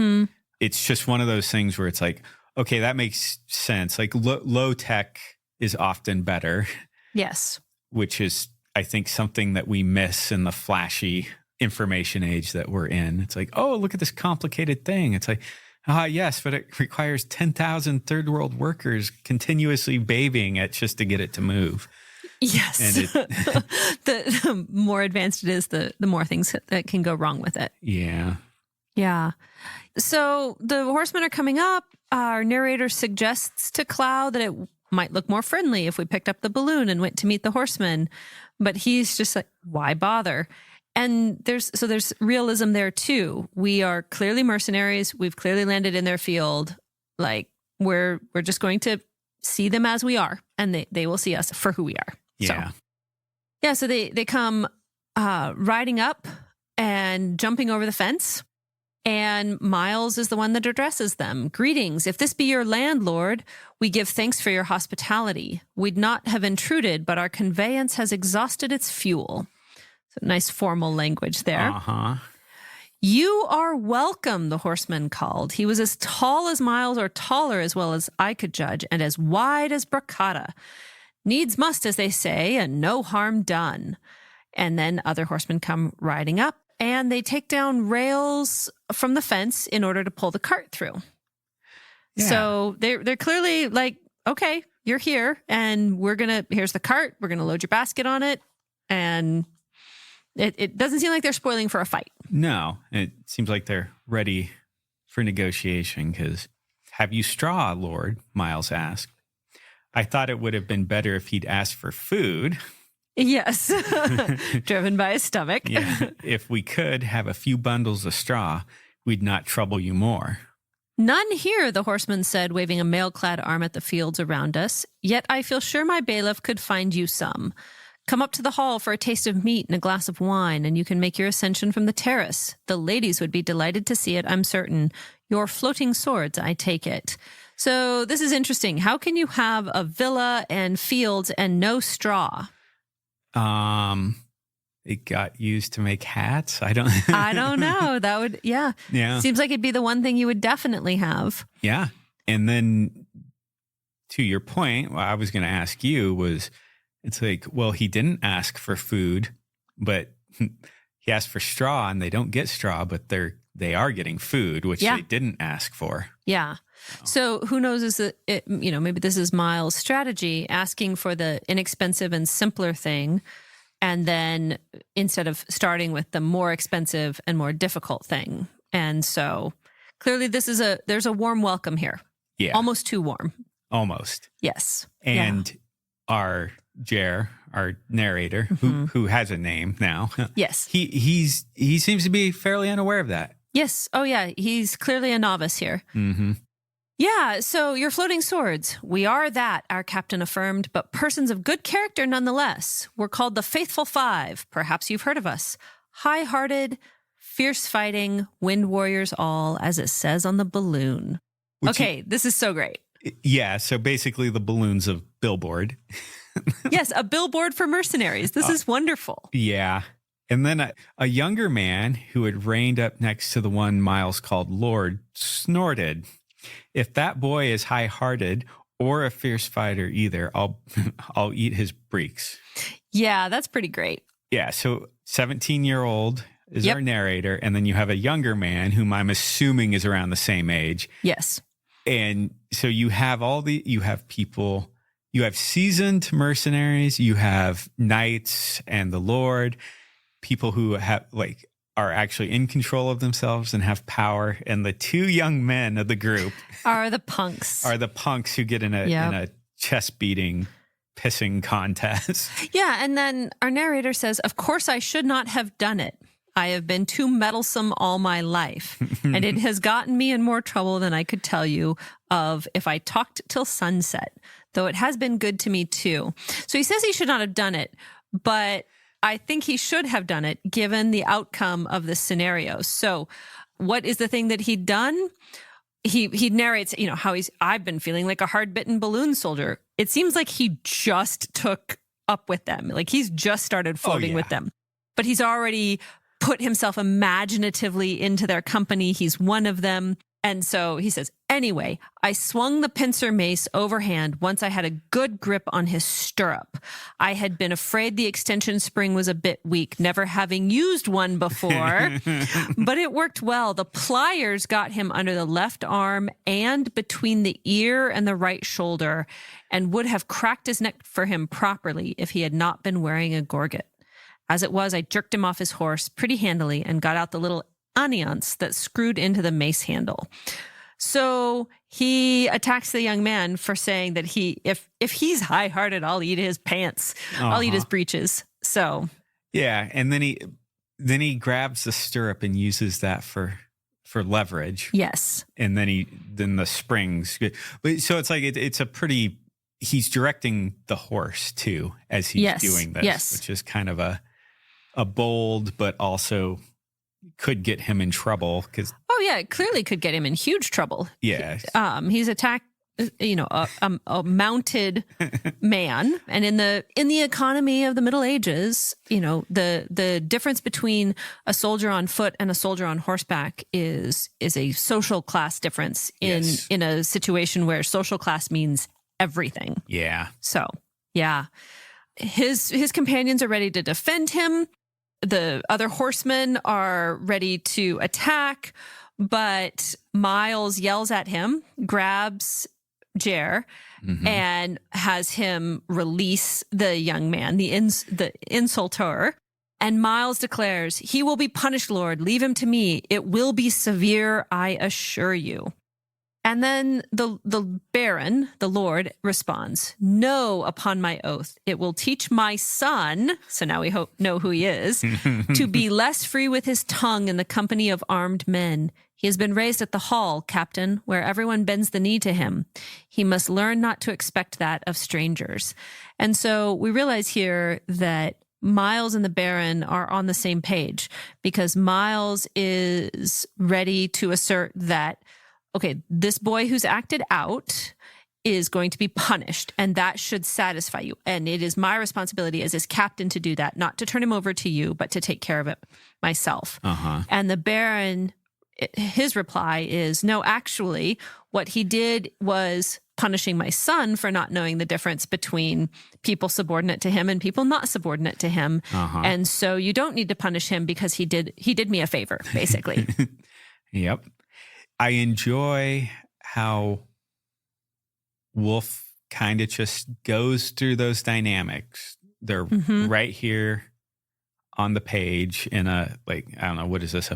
it's just one of those things where it's like, okay, that makes sense. Like low tech is often better. Yes. Which is, I think, something that we miss in the flashy information age that we're in. It's like, oh, look at this complicated thing. It's like, yes, but it requires 10,000 third world workers continuously babying it just to get it to move. Yes. And the more advanced it is, the more things that can go wrong with it. Yeah. Yeah. So the horsemen are coming up. Our narrator suggests to Clow that it might look more friendly if we picked up the balloon and went to meet the horsemen. But he's just like, why bother? And there's realism there too. We are clearly mercenaries. We've clearly landed in their field. Like we're just going to see them as we are, and they will see us for who we are. Yeah. So they come riding up and jumping over the fence. And Miles is the one that addresses them. Greetings. If this be your landlord, we give thanks for your hospitality. We'd not have intruded, but our conveyance has exhausted its fuel. So nice formal language there. Uh-huh. You are welcome, the horseman called. He was as tall as Miles, or taller as well as I could judge, and as wide as Bracata. Needs must, as they say, and no harm done. And then other horsemen come riding up, and they take down rails from the fence in order to pull the cart through. Yeah. So they're clearly like, okay, you're here, and here's the cart. We're gonna load your basket on it, and it doesn't seem like they're spoiling for a fight. No, it seems like they're ready for negotiation. Because, have you straw, Lord? Miles asked. I thought it would have been better if he'd asked for food. Yes, driven by his stomach. Yeah. If we could have a few bundles of straw, we'd not trouble you more. None here, the horseman said, waving a mail-clad arm at the fields around us. Yet I feel sure my bailiff could find you some. Come up to the hall for a taste of meat and a glass of wine, and you can make your ascension from the terrace. The ladies would be delighted to see it, I'm certain. Your floating swords, I take it. So this is interesting. How can you have a villa and fields and no straw? It got used to make hats. I don't know. That would, yeah. Seems like it'd be the one thing you would definitely have. Yeah. And then to your point, what I was going to ask you was, it's like, well, he didn't ask for food, but he asked for straw, and they don't get straw, but they are getting food, which they didn't ask for. Yeah. So who knows, maybe this is Miles' strategy, asking for the inexpensive and simpler thing, and then instead of starting with the more expensive and more difficult thing. And so clearly there's a warm welcome here. Yeah. Almost too warm. Almost. Yes. And our narrator, who has a name now. Yes. He seems to be fairly unaware of that. Yes. Oh, yeah. He's clearly a novice here. Mm-hmm. Yeah. So you're floating swords. We are that, our captain affirmed, but persons of good character nonetheless. We're called the Faithful Five. Perhaps you've heard of us. High-hearted, fierce fighting, wind warriors all, as it says on the balloon. This is so great. Yeah. So basically the balloon's a billboard. Yes, a billboard for mercenaries. This is wonderful. Yeah. And then a younger man who had reined up next to the one Miles called Lord snorted, "If that boy is high-hearted or a fierce fighter either, I'll eat his breeks." Yeah, that's pretty great. Yeah, so 17-year-old is Yep. our narrator, and then you have a younger man whom I'm assuming is around the same age. Yes. And so you have people, you have seasoned mercenaries, you have knights and the Lord, people who have are actually in control of themselves and have power, and the two young men of the group Are the punks. are the punks who get in a chest beating pissing contest. Yeah, and then our narrator says, "Of course I should not have done it. I have been too meddlesome all my life, and it has gotten me in more trouble than I could tell you of if I talked till sunset, though it has been good to me too." So he says he should not have done it, but I think he should have done it given the outcome of the scenario. So what is the thing that he'd done? He narrates, how I've been feeling like a hard-bitten balloon soldier. It seems like he just took up with them. Like he's just started floating with them. But he's already put himself imaginatively into their company. He's one of them. And so he says, "Anyway, I swung the pincer mace overhand once I had a good grip on his stirrup. I had been afraid the extension spring was a bit weak, never having used one before, but it worked well. The pliers got him under the left arm and between the ear and the right shoulder, and would have cracked his neck for him properly if he had not been wearing a gorget. As it was, I jerked him off his horse pretty handily and got out the little onions that screwed into the mace handle." So he attacks the young man for saying that if he's high-hearted, I'll eat his pants. I'll eat his breeches. So yeah, and then he grabs the stirrup and uses that for leverage. yes, And then the springs. But so it's like it's a pretty. He's directing the horse too as he's doing this, which is kind of a bold, but also could get him in trouble because. Oh yeah, it clearly could get him in huge trouble. Yeah. He's attacked, a mounted man, and in the economy of the Middle Ages, the difference between a soldier on foot and a soldier on horseback is a social class difference in a situation where social class means everything. Yeah. So yeah, his companions are ready to defend him. The other horsemen are ready to attack, but Miles yells at him, grabs Jer, and has him release the young man, the insulter. And Miles declares, "He will be punished, Lord. Leave him to me. It will be severe, I assure you." And then the Baron, the Lord, responds, "No, upon my oath. It will teach my son," so now we know who he is, "to be less free with his tongue in the company of armed men. He has been raised at the hall, Captain, where everyone bends the knee to him. He must learn not to expect that of strangers." And so we realize here that Miles and the Baron are on the same page, because Miles is ready to assert that, okay, this boy who's acted out is going to be punished, and that should satisfy you. And it is my responsibility as his captain to do that, not to turn him over to you, but to take care of it myself. And the Baron, his reply is, "No, actually, what he did was punishing my son for not knowing the difference between people subordinate to him and people not subordinate to him. And so you don't need to punish him because he did me a favor, basically." Yep. I enjoy how Wolfe kind of just goes through those dynamics. They're right here on the page in a, I don't know, what is this,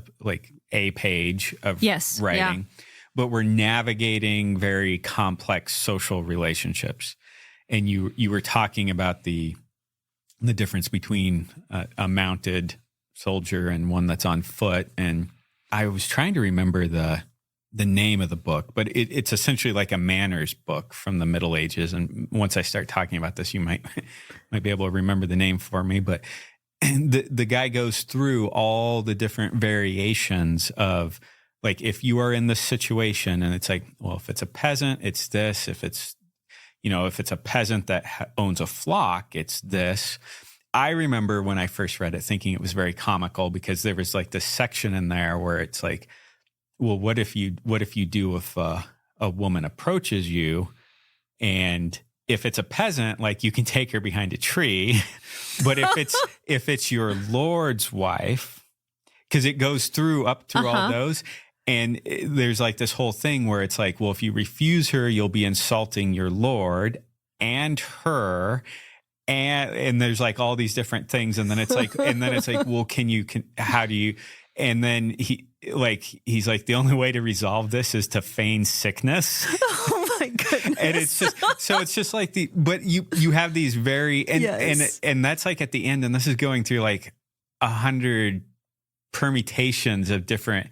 a page of writing. But we're navigating very complex social relationships. And you were talking about the difference between a mounted soldier and one that's on foot. And I was trying to remember the name of the book, but it's essentially like a manners book from the Middle Ages. And once I start talking about this, you might be able to remember the name for me. But the guy goes through all the different variations of, if you are in this situation, and it's like, well, if it's a peasant, it's this. If it's, if it's a peasant that owns a flock, it's this. I remember when I first read it thinking it was very comical because there was like this section in there where it's like, well, what if you do if a woman approaches you, and if it's a peasant, like you can take her behind a tree, but if it's your lord's wife, because it goes up through all those, and there's like this whole thing where it's like, well, if you refuse her, you'll be insulting your lord and her. And there's like all these different things. And then it's like, well, how do you, and then he's like, the only way to resolve this is to feign sickness. Oh my goodness. And it's just, so it's just like but you have these very, and that's like at the end, and this is going through like 100 permutations of different,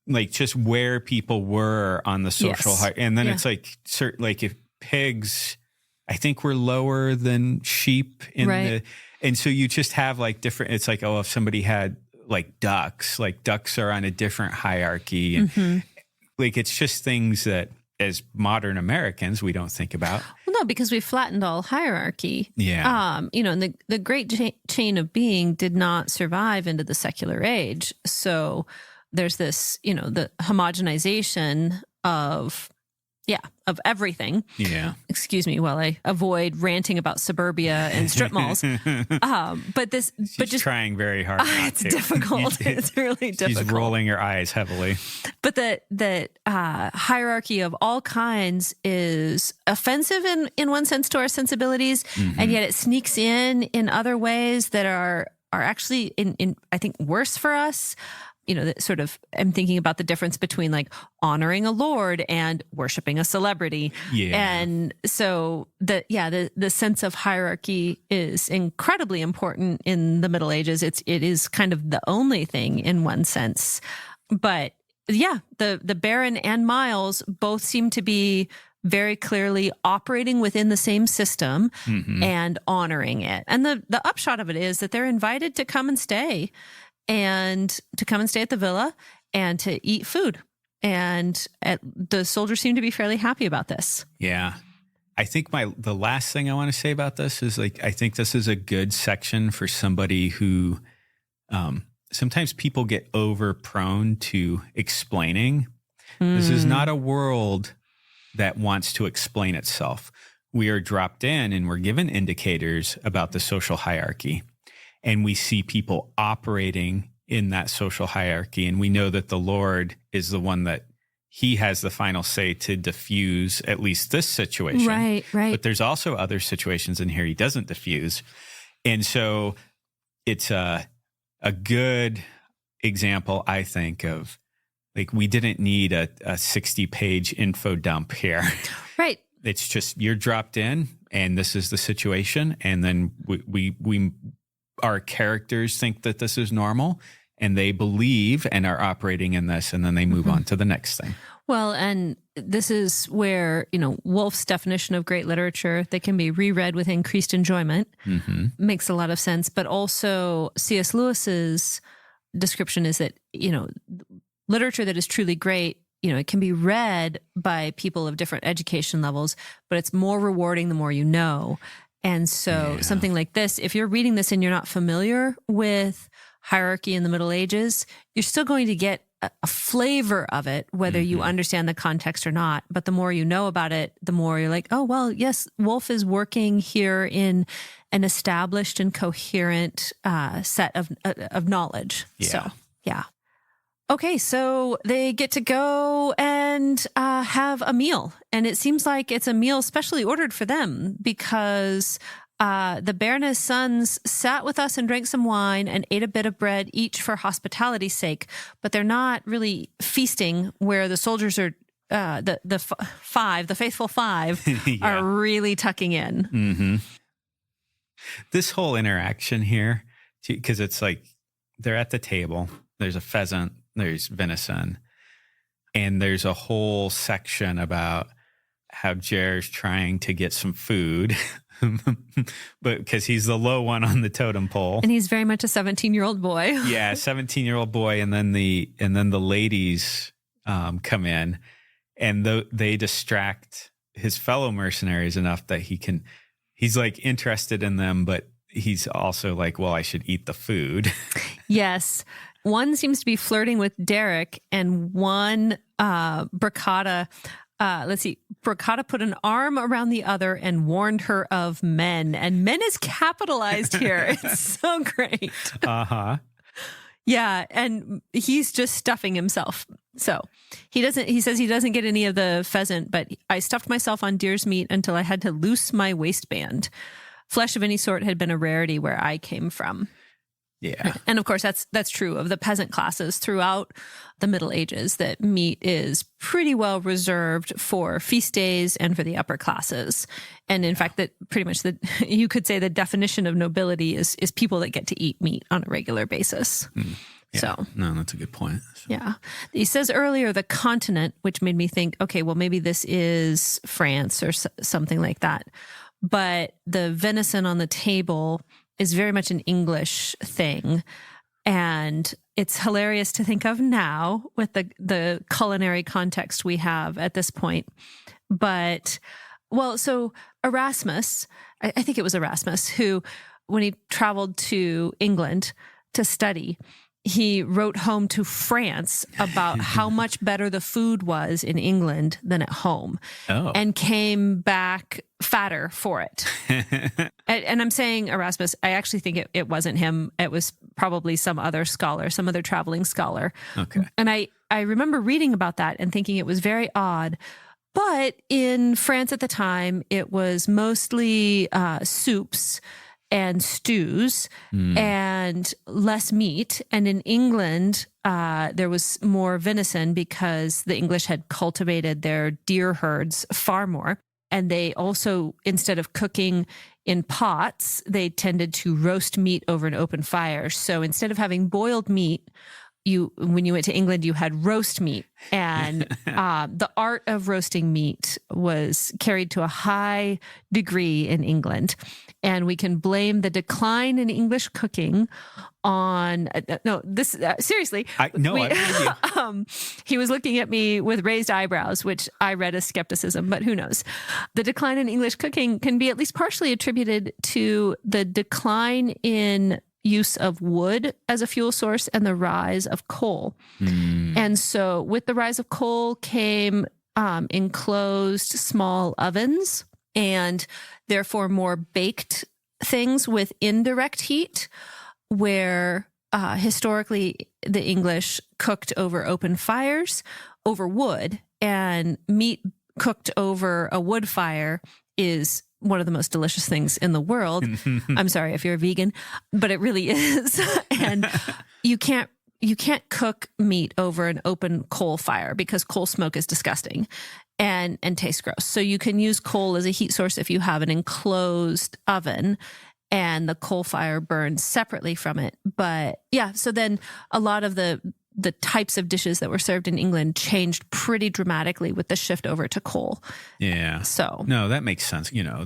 like just where people were on the social hierarchy. And then it's like, if pigs, I think we're lower than sheep and so you just have like different, it's like, if somebody had like ducks are on a different hierarchy. And like, it's just things that as modern Americans, we don't think about. Well, no, because we flattened all hierarchy. Yeah. And the great chain of being did not survive into the secular age. So there's this, the homogenization of everything. Yeah. Excuse me while I avoid ranting about suburbia and strip malls. But just trying very hard. It's difficult. It's really difficult. She's rolling her eyes heavily. But the hierarchy of all kinds is offensive in one sense to our sensibilities, and yet it sneaks in other ways that are actually in I think worse for us. That sort of, I'm thinking about the difference between like honoring a lord and worshiping a celebrity. Yeah. And so the sense of hierarchy is incredibly important in the Middle Ages. It is kind of the only thing in one sense. But the Baron and Miles both seem to be very clearly operating within the same system and honoring it. And the upshot of it is that they're invited to come and stay at the villa and to eat food. And the soldiers seem to be fairly happy about this. Yeah. I think the last thing I want to say about this is like, I think this is a good section for somebody who, sometimes people get over prone to explaining. This is not a world that wants to explain itself. We are dropped in and we're given indicators about the social hierarchy. And we see people operating in that social hierarchy. And we know that the Lord is the one that he has the final say to diffuse at least this situation. Right. But there's also other situations in here he doesn't diffuse. And so it's a good example, I think, of like, we didn't need a 60-page info dump here. Right. It's just, you're dropped in and this is the situation. And then we our characters think that this is normal and they believe and are operating in this, and then they move on to the next thing. Well, and this is where, Wolfe's definition of great literature that can be reread with increased enjoyment makes a lot of sense. But also C.S. Lewis's description is that, literature that is truly great, it can be read by people of different education levels, but it's more rewarding the more you know. And so something like this, if you're reading this and you're not familiar with hierarchy in the Middle Ages, you're still going to get a flavor of it, whether you understand the context or not. But the more you know about it, the more you're like, oh, well, yes, Wolfe is working here in an established and coherent set of knowledge. Yeah. So, yeah. Okay, so they get to go and have a meal. And it seems like it's a meal specially ordered for them because the Baroness' sons sat with us and drank some wine and ate a bit of bread each for hospitality's sake. But they're not really feasting where the soldiers are, the faithful five, are really tucking in. This whole interaction here, because it's like they're at the table, there's a pheasant, there's venison, and there's a whole section about how Jer's trying to get some food, but because he's the low one on the totem pole, and he's very much a 17-year-old boy. 17-year-old boy, and then the ladies come in, and they distract his fellow mercenaries enough that he's like interested in them, but he's also like, well, I should eat the food. Yes. One seems to be flirting with Derek, and one, Bricata, Bricata put an arm around the other and warned her of men. And men is capitalized here. It's so great. Uh-huh. Yeah. And he's just stuffing himself. So he says he doesn't get any of the pheasant, but I stuffed myself on deer's meat until I had to loose my waistband. Flesh of any sort had been a rarity where I came from. Yeah. And of course, that's true of the peasant classes throughout the Middle Ages, that meat is pretty well reserved for feast days and for the upper classes. And in fact, that pretty much you could say the definition of nobility is people that get to eat meat on a regular basis. Yeah. So no, that's a good point. yeah. He says earlier the continent, which made me think, okay, well, maybe this is France or something like that. But the venison on the table is very much an English thing. And it's hilarious to think of now with the culinary context we have at this point. But, well, so Erasmus, I think it was Erasmus, who, when he traveled to England to study, he wrote home to France about how much better the food was in England than at home, and came back fatter for it. And I'm saying Erasmus, I actually think it wasn't him. It was probably some other scholar, some other traveling scholar. Okay. And I remember reading about that and thinking it was very odd. But in France at the time, it was mostly soups and stews and less meat. And in England, there was more venison because the English had cultivated their deer herds far more. And they also, instead of cooking in pots, they tended to roast meat over an open fire. So instead of having boiled meat, when you went to England, you had roast meat. And the art of roasting meat was carried to a high degree in England. And we can blame the decline in English cooking on seriously. He was looking at me with raised eyebrows, which I read as skepticism, but who knows? The decline in English cooking can be at least partially attributed to the decline in use of wood as a fuel source and the rise of coal. And so with the rise of coal came enclosed small ovens and therefore more baked things with indirect heat, where historically the English cooked over open fires, over wood, and meat cooked over a wood fire is one of the most delicious things in the world. I'm sorry if you're a vegan, but it really is. And you can't cook meat over an open coal fire because coal smoke is disgusting and tastes gross. So you can use coal as a heat source if you have an enclosed oven and the coal fire burns separately from it. But yeah, so then a lot of the types of dishes that were served in England changed pretty dramatically with the shift over to coal. Yeah. So no, that makes sense. You know,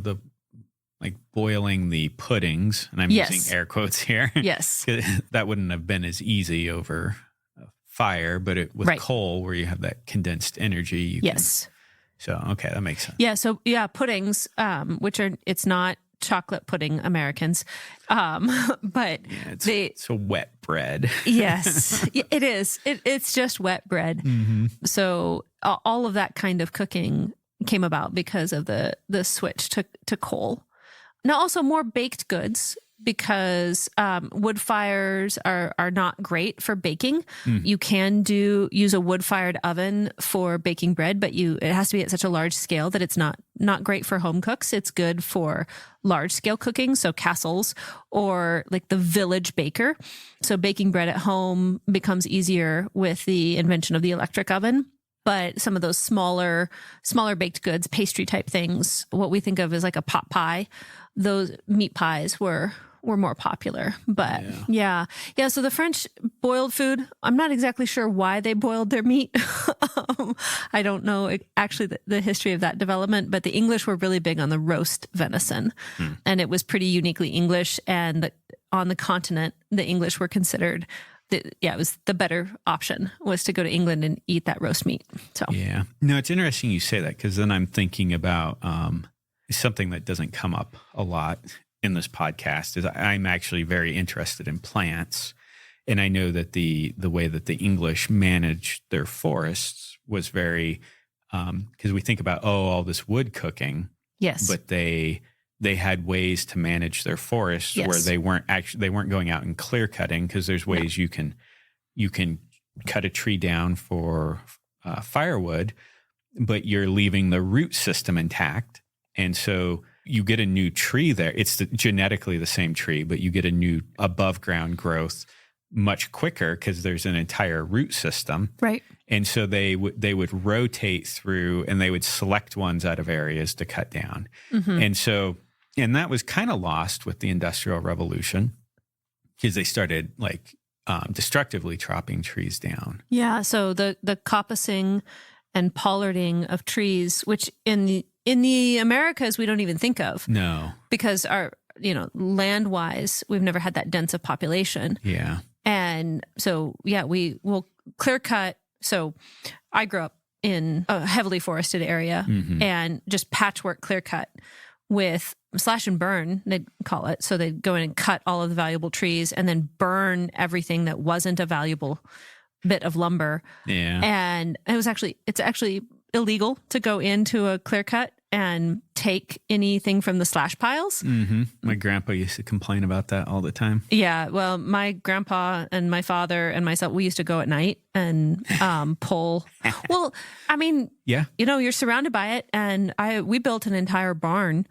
like boiling the puddings, and I'm using air quotes here. Yes. That wouldn't have been as easy over a fire, but with coal where you have that condensed energy. Okay, that makes sense. Yeah. So yeah, puddings, it's not chocolate pudding, Americans, but it's a wet bread. Yes, it is. It's just wet bread. Mm-hmm. So all of that kind of cooking came about because of the switch to coal. Now also more baked goods, because wood fires are not great for baking. You can use a wood-fired oven for baking bread, but it has to be at such a large scale that it's not great for home cooks. It's good for large-scale cooking, so castles or like the village baker. So baking bread at home becomes easier with the invention of the electric oven. But some of those smaller baked goods, pastry type things, what we think of as like a pot pie, those meat pies were more popular. But yeah. So the French boiled food, I'm not exactly sure why they boiled their meat. I don't know actually the history of that development, but the English were really big on the roast venison. And it was pretty uniquely English. And on the continent, the English were considered it was the better option was to go to England and eat that roast meat. So yeah, no, it's interesting you say that, because then I'm thinking about something that doesn't come up a lot in this podcast is I'm actually very interested in plants. And I know that the way that the English managed their forests was very, because we think about, all this wood cooking. yes, But they had ways to manage their forests Yes. where they weren't going out and clear cutting, because there's ways you can cut a tree down for firewood, but you're leaving the root system intact. And so you get a new tree there. It's genetically the same tree, but you get a new above ground growth much quicker because there's an entire root system. right. And so they would rotate through, and they would select ones out of areas to cut down. Mm-hmm. And that was kind of lost with the Industrial Revolution, because they started destructively chopping trees down. Yeah. So the coppicing and pollarding of trees, which in the Americas we don't even think of, No. because our land wise we've never had that dense of population. Yeah. And so, we will clear cut. So I grew up in a heavily forested area and just patchwork clear cut with slash and burn, they'd call it. So they'd go in and cut all of the valuable trees and then burn everything that wasn't a valuable bit of lumber. Yeah. And it's actually illegal to go into a clear cut and take anything from the slash piles. Mm-hmm. My grandpa used to complain about that all the time. Yeah, well, my grandpa and my father and myself, we used to go at night and pull. Well, I mean, Yeah. you're surrounded by it, and we built an entire barn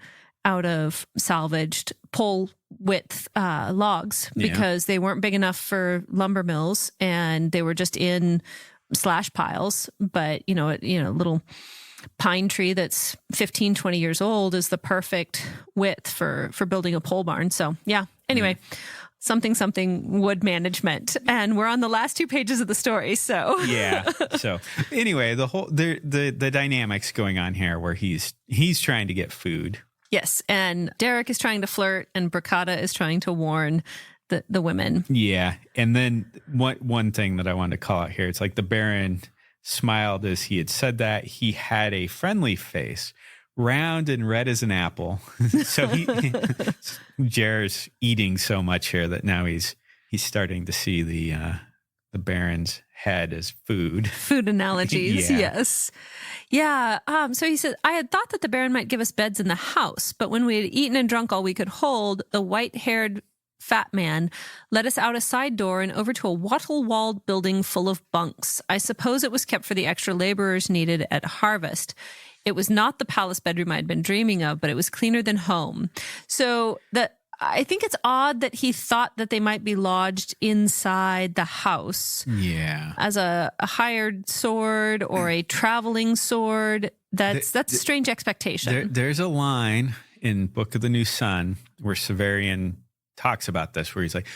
out of salvaged pole width logs because they weren't big enough for lumber mills, and they were just in slash piles. But a little pine tree that's 15, 20 years old is the perfect width for building a pole barn. So anyway, something wood management. And we're on the last 2 pages of the story. So Yeah. So anyway, the dynamics going on here where he's trying to get food. yes. And Derek is trying to flirt and Bricata is trying to warn the women. Yeah. And then one thing that I wanted to call out here, it's like the Baron smiled as he had said that. He had a friendly face, round and red as an apple. So Jer's eating so much here that now he's starting to see the Baron's head as food. Food analogies, Yeah. yes. Yeah. So he said, I had thought that the Baron might give us beds in the house, but when we had eaten and drunk all we could hold, the white-haired fat man led us out a side door and over to a wattle-walled building full of bunks. I suppose it was kept for the extra laborers needed at harvest. It was not the palace bedroom I had been dreaming of, but it was cleaner than home. So I think it's odd that he thought that they might be lodged inside the house. Yeah. As a hired sword or a traveling sword. That's a strange expectation. There's a line in Book of the New Sun where Severian talks about this, where he's like,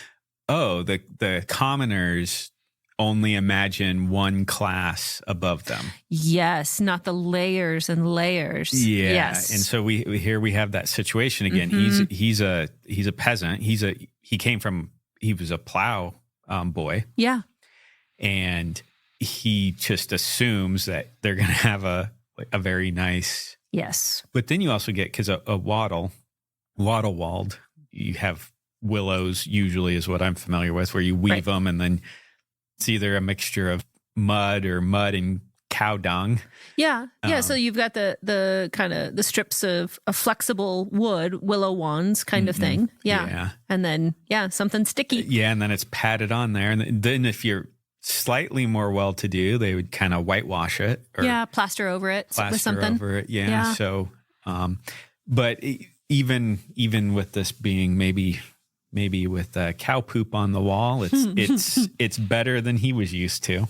the commoners only imagine one class above them. Yes, not the layers and layers. Yeah. Yes. And so we have that situation again. He's a peasant. He was a plow boy. Yeah. And he just assumes that they're going to have a very nice. Yes. But then you also get, because a wattle-walled, you have willows usually is what I'm familiar with, where you weave them and then it's either a mixture of mud and cow dung. Yeah. Yeah. So you've got the kind of the strips of a flexible wood, willow wands kind of thing. Yeah. Yeah. And then, something sticky. Yeah. And then it's padded on there. And then if you're slightly more well-to-do, they would kind of whitewash it. Or plaster over it with something. Over it. Yeah. So, but even with this being maybe with cow poop on the wall, it's better than he was used to.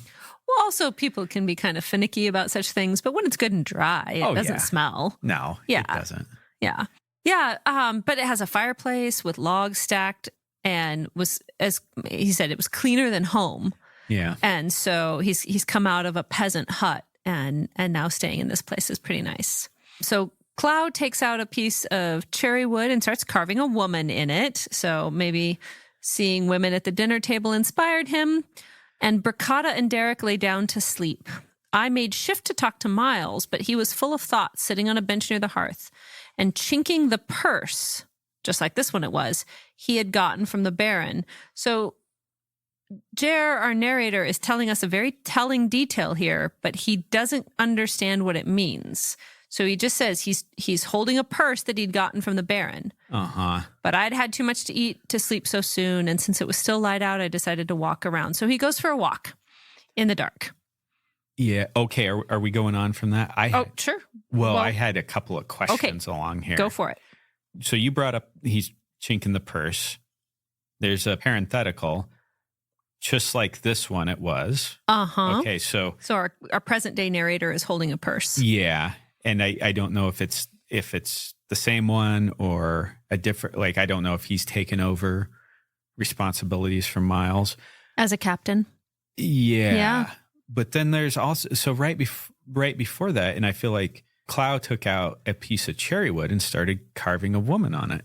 Well, also people can be kind of finicky about such things, but when it's good and dry, it doesn't smell. No, it doesn't. Yeah. Yeah. But it has a fireplace with logs stacked and was, as he said, it was cleaner than home. Yeah. And so he's come out of a peasant hut and now staying in this place is pretty nice. So Cloud takes out a piece of cherry wood and starts carving a woman in it. So maybe Seeing women at the dinner table inspired him, and Bricata and Derek lay down to sleep. I made shift to talk to Miles, but he was full of thoughts, sitting on a bench near the hearth, and chinking the purse, just like this one it was, he had gotten from the Baron. So Jer, our narrator, is telling us a very telling detail here, but he doesn't understand what it means. So he just says he's holding a purse that he'd gotten from the Baron. But I'd had too much to eat to sleep so soon, and since it was still light out, I decided to walk around. So he goes for a walk in the dark. Yeah. Okay. Are we going on from that? Sure. Well, I had a couple of questions along here. Go for it. So you brought up he's chinking the purse. There's a parenthetical, just like this one it was. Okay. So our present day narrator is holding a purse. Yeah. And I don't know if it's the same one or a different, like, I don't know if he's taken over responsibilities from Miles. As a captain. Yeah. But then there's also, so right before that, and I feel like Clow took out a piece of cherry wood and started carving a woman on it.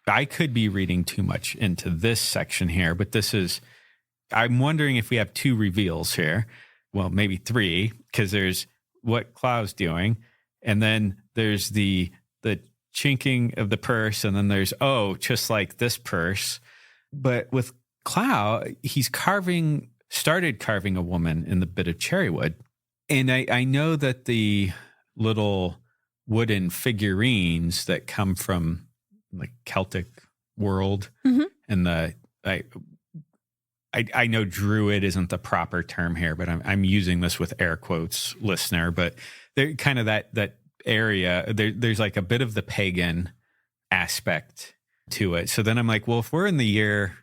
I could be reading too much into this section here, but I'm wondering if we have two reveals here. Well, maybe three, because there's what Clow's doing, and then there's the chinking of the purse, and then there's, just like this purse. But with Clow, he's started carving a woman in the bit of cherry wood. And I know that the little wooden figurines that come from like Celtic world, and I know druid isn't the proper term here, but I'm using this with air quotes, listener, but they're kind of that area. There's like a bit of the pagan aspect to it. So then I'm like, well, if we're in the year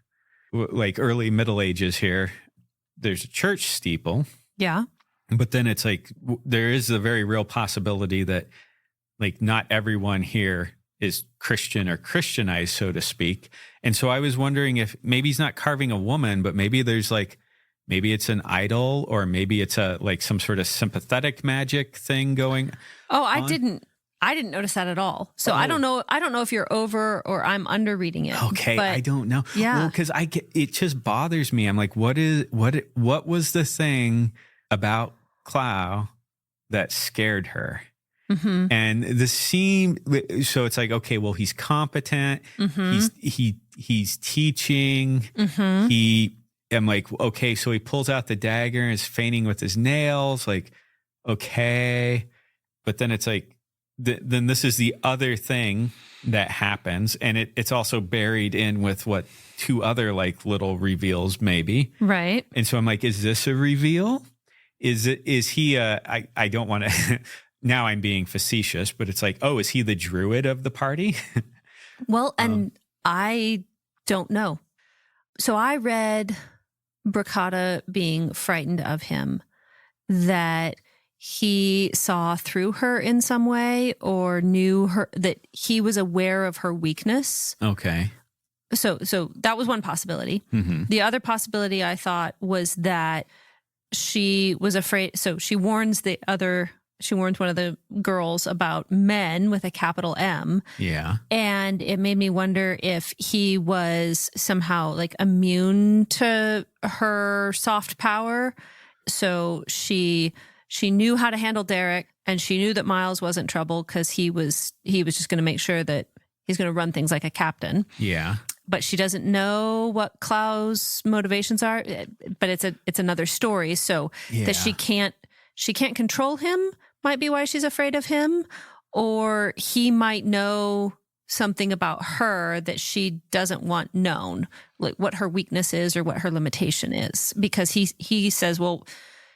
like early Middle Ages here, there's a church steeple. Yeah. But then it's like, there is a very real possibility that like not everyone here is Christian or Christianized, so to speak. And so I was wondering if maybe he's not carving a woman, but maybe there's like, maybe it's an idol, or maybe it's like some sort of sympathetic magic thing going. I didn't notice that at all. So I don't know if you're over or I'm under reading it. Okay. But I don't know. Yeah. Well, cause it just bothers me. I'm like, what was the thing about Clow that scared her? And the scene, so it's like, okay, well, he's competent. He's teaching. I'm like, okay, so he pulls out the dagger and is feigning with his nails. Like, okay. But then it's like, then this is the other thing that happens. And it's also buried in with what two other like little reveals maybe. Right. And so I'm like, is this a reveal? Is he I don't want to, now I'm being facetious, but it's like, is he the druid of the party? Well, and I don't know. So I read Bricata being frightened of him, that he saw through her in some way or knew her, that he was aware of her weakness. Okay. So that was one possibility. The other possibility I thought was that she was afraid. So she warns one of the girls about men with a capital M. Yeah. And it made me wonder if he was somehow like immune to her soft power. So she knew how to handle Derek, and she knew that Miles wasn't trouble because he was just going to make sure that he's going to run things like a captain. Yeah. But she doesn't know what Clow's motivations are, but it's another story. So that she can't control him might be why she's afraid of him, or he might know something about her that she doesn't want known, like what her weakness is or what her limitation is, because he says, well,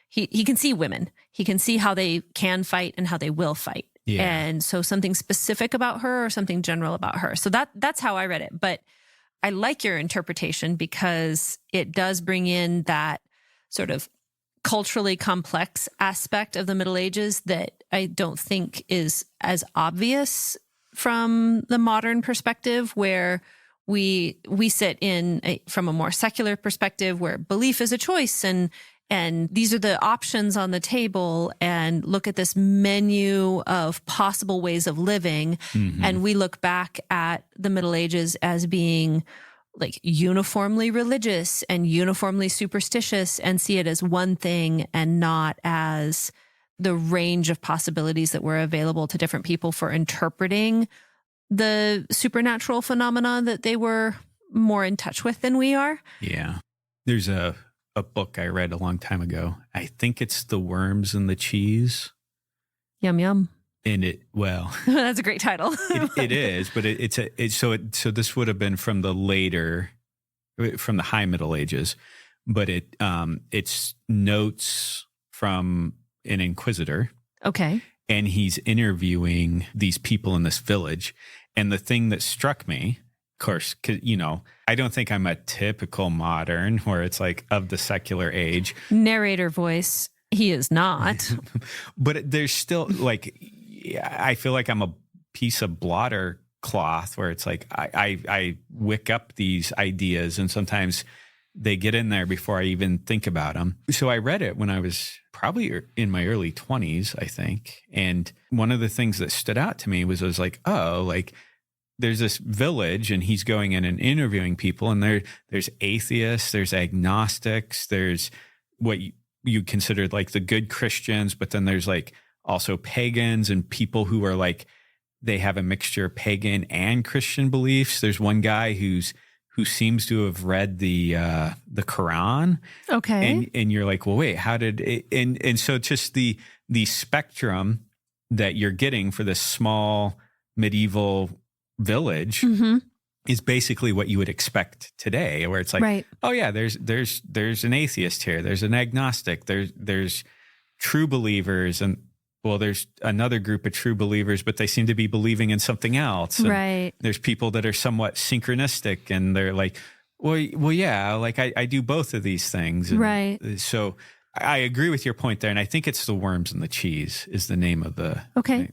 he can see women. He can see how they can fight and how they will fight. Yeah. And so something specific about her or something general about her. So that's how I read it. But I like your interpretation because it does bring in that sort of culturally complex aspect of the Middle Ages that I don't think is as obvious from the modern perspective, where we sit from a more secular perspective where belief is a choice and these are the options on the table, and look at this menu of possible ways of living. And we look back at the Middle Ages as being like uniformly religious and uniformly superstitious and see it as one thing and not as the range of possibilities that were available to different people for interpreting the supernatural phenomena that they were more in touch with than we are. Yeah. There's a book I read a long time ago. I think it's The Worms and the Cheese. Yum, yum. And that's a great title. it is, but so this would have been from the High Middle Ages, but it's notes from an inquisitor. Okay. And he's interviewing these people in this village. And the thing that struck me, of course, 'cause, I don't think I'm a typical modern where it's like of the secular age. Narrator voice. He is not. But there's still like, I feel like I'm a piece of blotter cloth where it's like I wick up these ideas and sometimes they get in there before I even think about them. So I read it when I was probably in my early 20s, I think. And one of the things that stood out to me was I was like, oh, like there's this village and he's going in and interviewing people and there's atheists, there's agnostics, there's what you considered like the good Christians, but then there's like also pagans and people who are like, they have a mixture of pagan and Christian beliefs. There's one guy who seems to have read the Quran. Okay. And you're like, well, wait, how did it, and so just the spectrum that you're getting for this small medieval village is basically what you would expect today, where it's like, right. Oh yeah, there's an atheist here. There's an agnostic. There's true believers. And well, there's another group of true believers, but they seem to be believing in something else. And right. There's people that are somewhat synchronistic and they're like, well, yeah, like I do both of these things. And right. So I agree with your point there. And I think it's The Worms and the Cheese is the name of the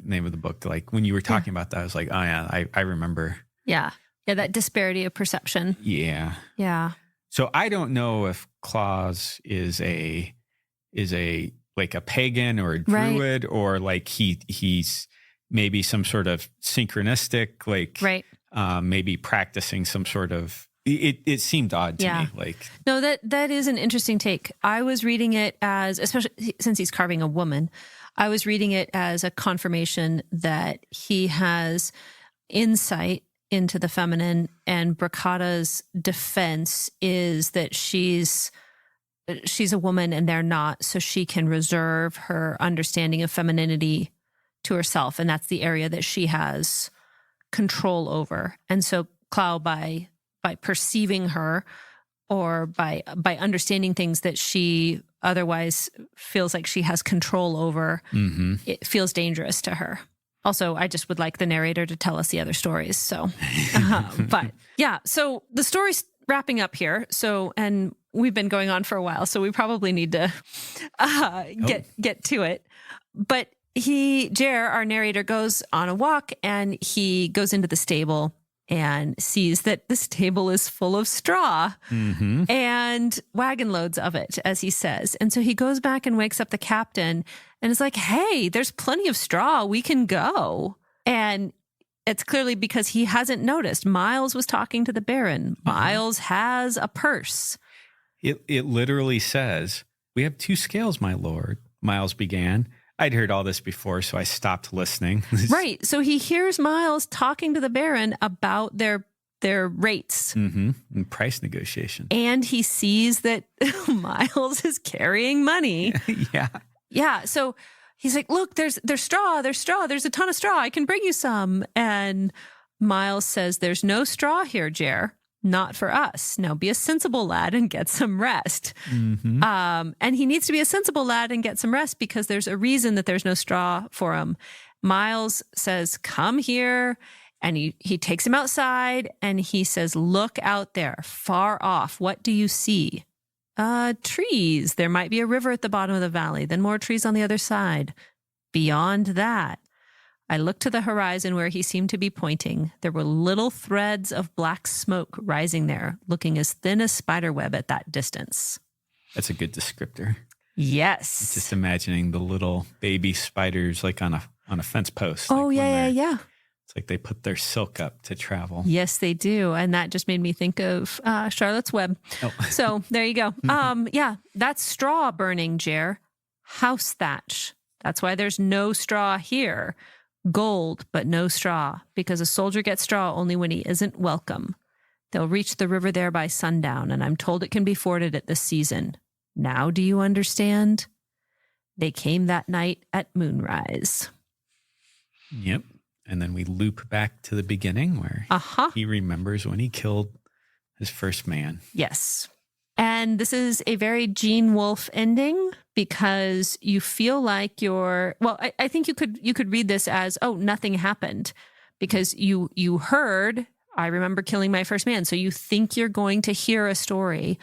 name of the book. Like when you were talking about that, I was like, oh yeah, I remember. Yeah. Yeah. That disparity of perception. Yeah. Yeah. So I don't know if Claus is a like a pagan or a druid, right. Or like he's maybe some sort of synchronistic, like right. Maybe practicing some sort of. It seemed odd to me. Like no, that is an interesting take. I was reading it as, especially since he's carving a woman, I was reading it as a confirmation that he has insight into the feminine, and Bracada's defense is that she's a woman and they're not, so she can reserve her understanding of femininity to herself, and that's the area that she has control over. And so Clow, by perceiving her or by understanding things that she otherwise feels like she has control over, it feels dangerous to her. Also, I just would like the narrator to tell us the other stories. So, but yeah, so the story's wrapping up here. So, and we've been going on for a while, so we probably need to get to it. But Jer, our narrator, goes on a walk and he goes into the stable and sees that the stable is full of straw and wagon loads of it, as he says. And so he goes back and wakes up the captain and is like, hey, there's plenty of straw. We can go. And it's clearly because he hasn't noticed. Miles was talking to the Baron. Miles has a purse. It literally says, we have 2 scales, my lord, Miles began. I'd heard all this before, so I stopped listening. Right. So he hears Miles talking to the Baron about their rates. And price negotiation. And he sees that Miles is carrying money. Yeah. Yeah. So he's like, look, there's straw. There's a ton of straw. I can bring you some. And Miles says, there's no straw here, Jer. Not for us. Now be a sensible lad and get some rest. And he needs to be a sensible lad and get some rest because there's a reason that there's no straw for him. Miles says, come here. And he takes him outside and he says, look out there, far off. What do you see? Trees. There might be a river at the bottom of the valley, then more trees on the other side. Beyond that, I looked to the horizon where he seemed to be pointing. There were little threads of black smoke rising there, looking as thin as spiderweb at that distance. That's a good descriptor. Yes. Just imagining the little baby spiders like on a fence post. Oh, like yeah. It's like they put their silk up to travel. Yes, they do. And that just made me think of Charlotte's Web. Oh. So there you go. Yeah, that's straw burning, Jer. House thatch. That's why there's no straw here. Gold, but no straw, because a soldier gets straw only when he isn't welcome. They'll reach the river there by sundown, and I'm told it can be forded at this season. Now do you understand? They came that night at moonrise. Yep. And then we loop back to the beginning where he remembers when he killed his first man. Yes. And this is a very Gene Wolfe ending because you feel like I think you could read this as, oh, nothing happened, because you heard, I remember killing my first man. So you think you're going to hear a story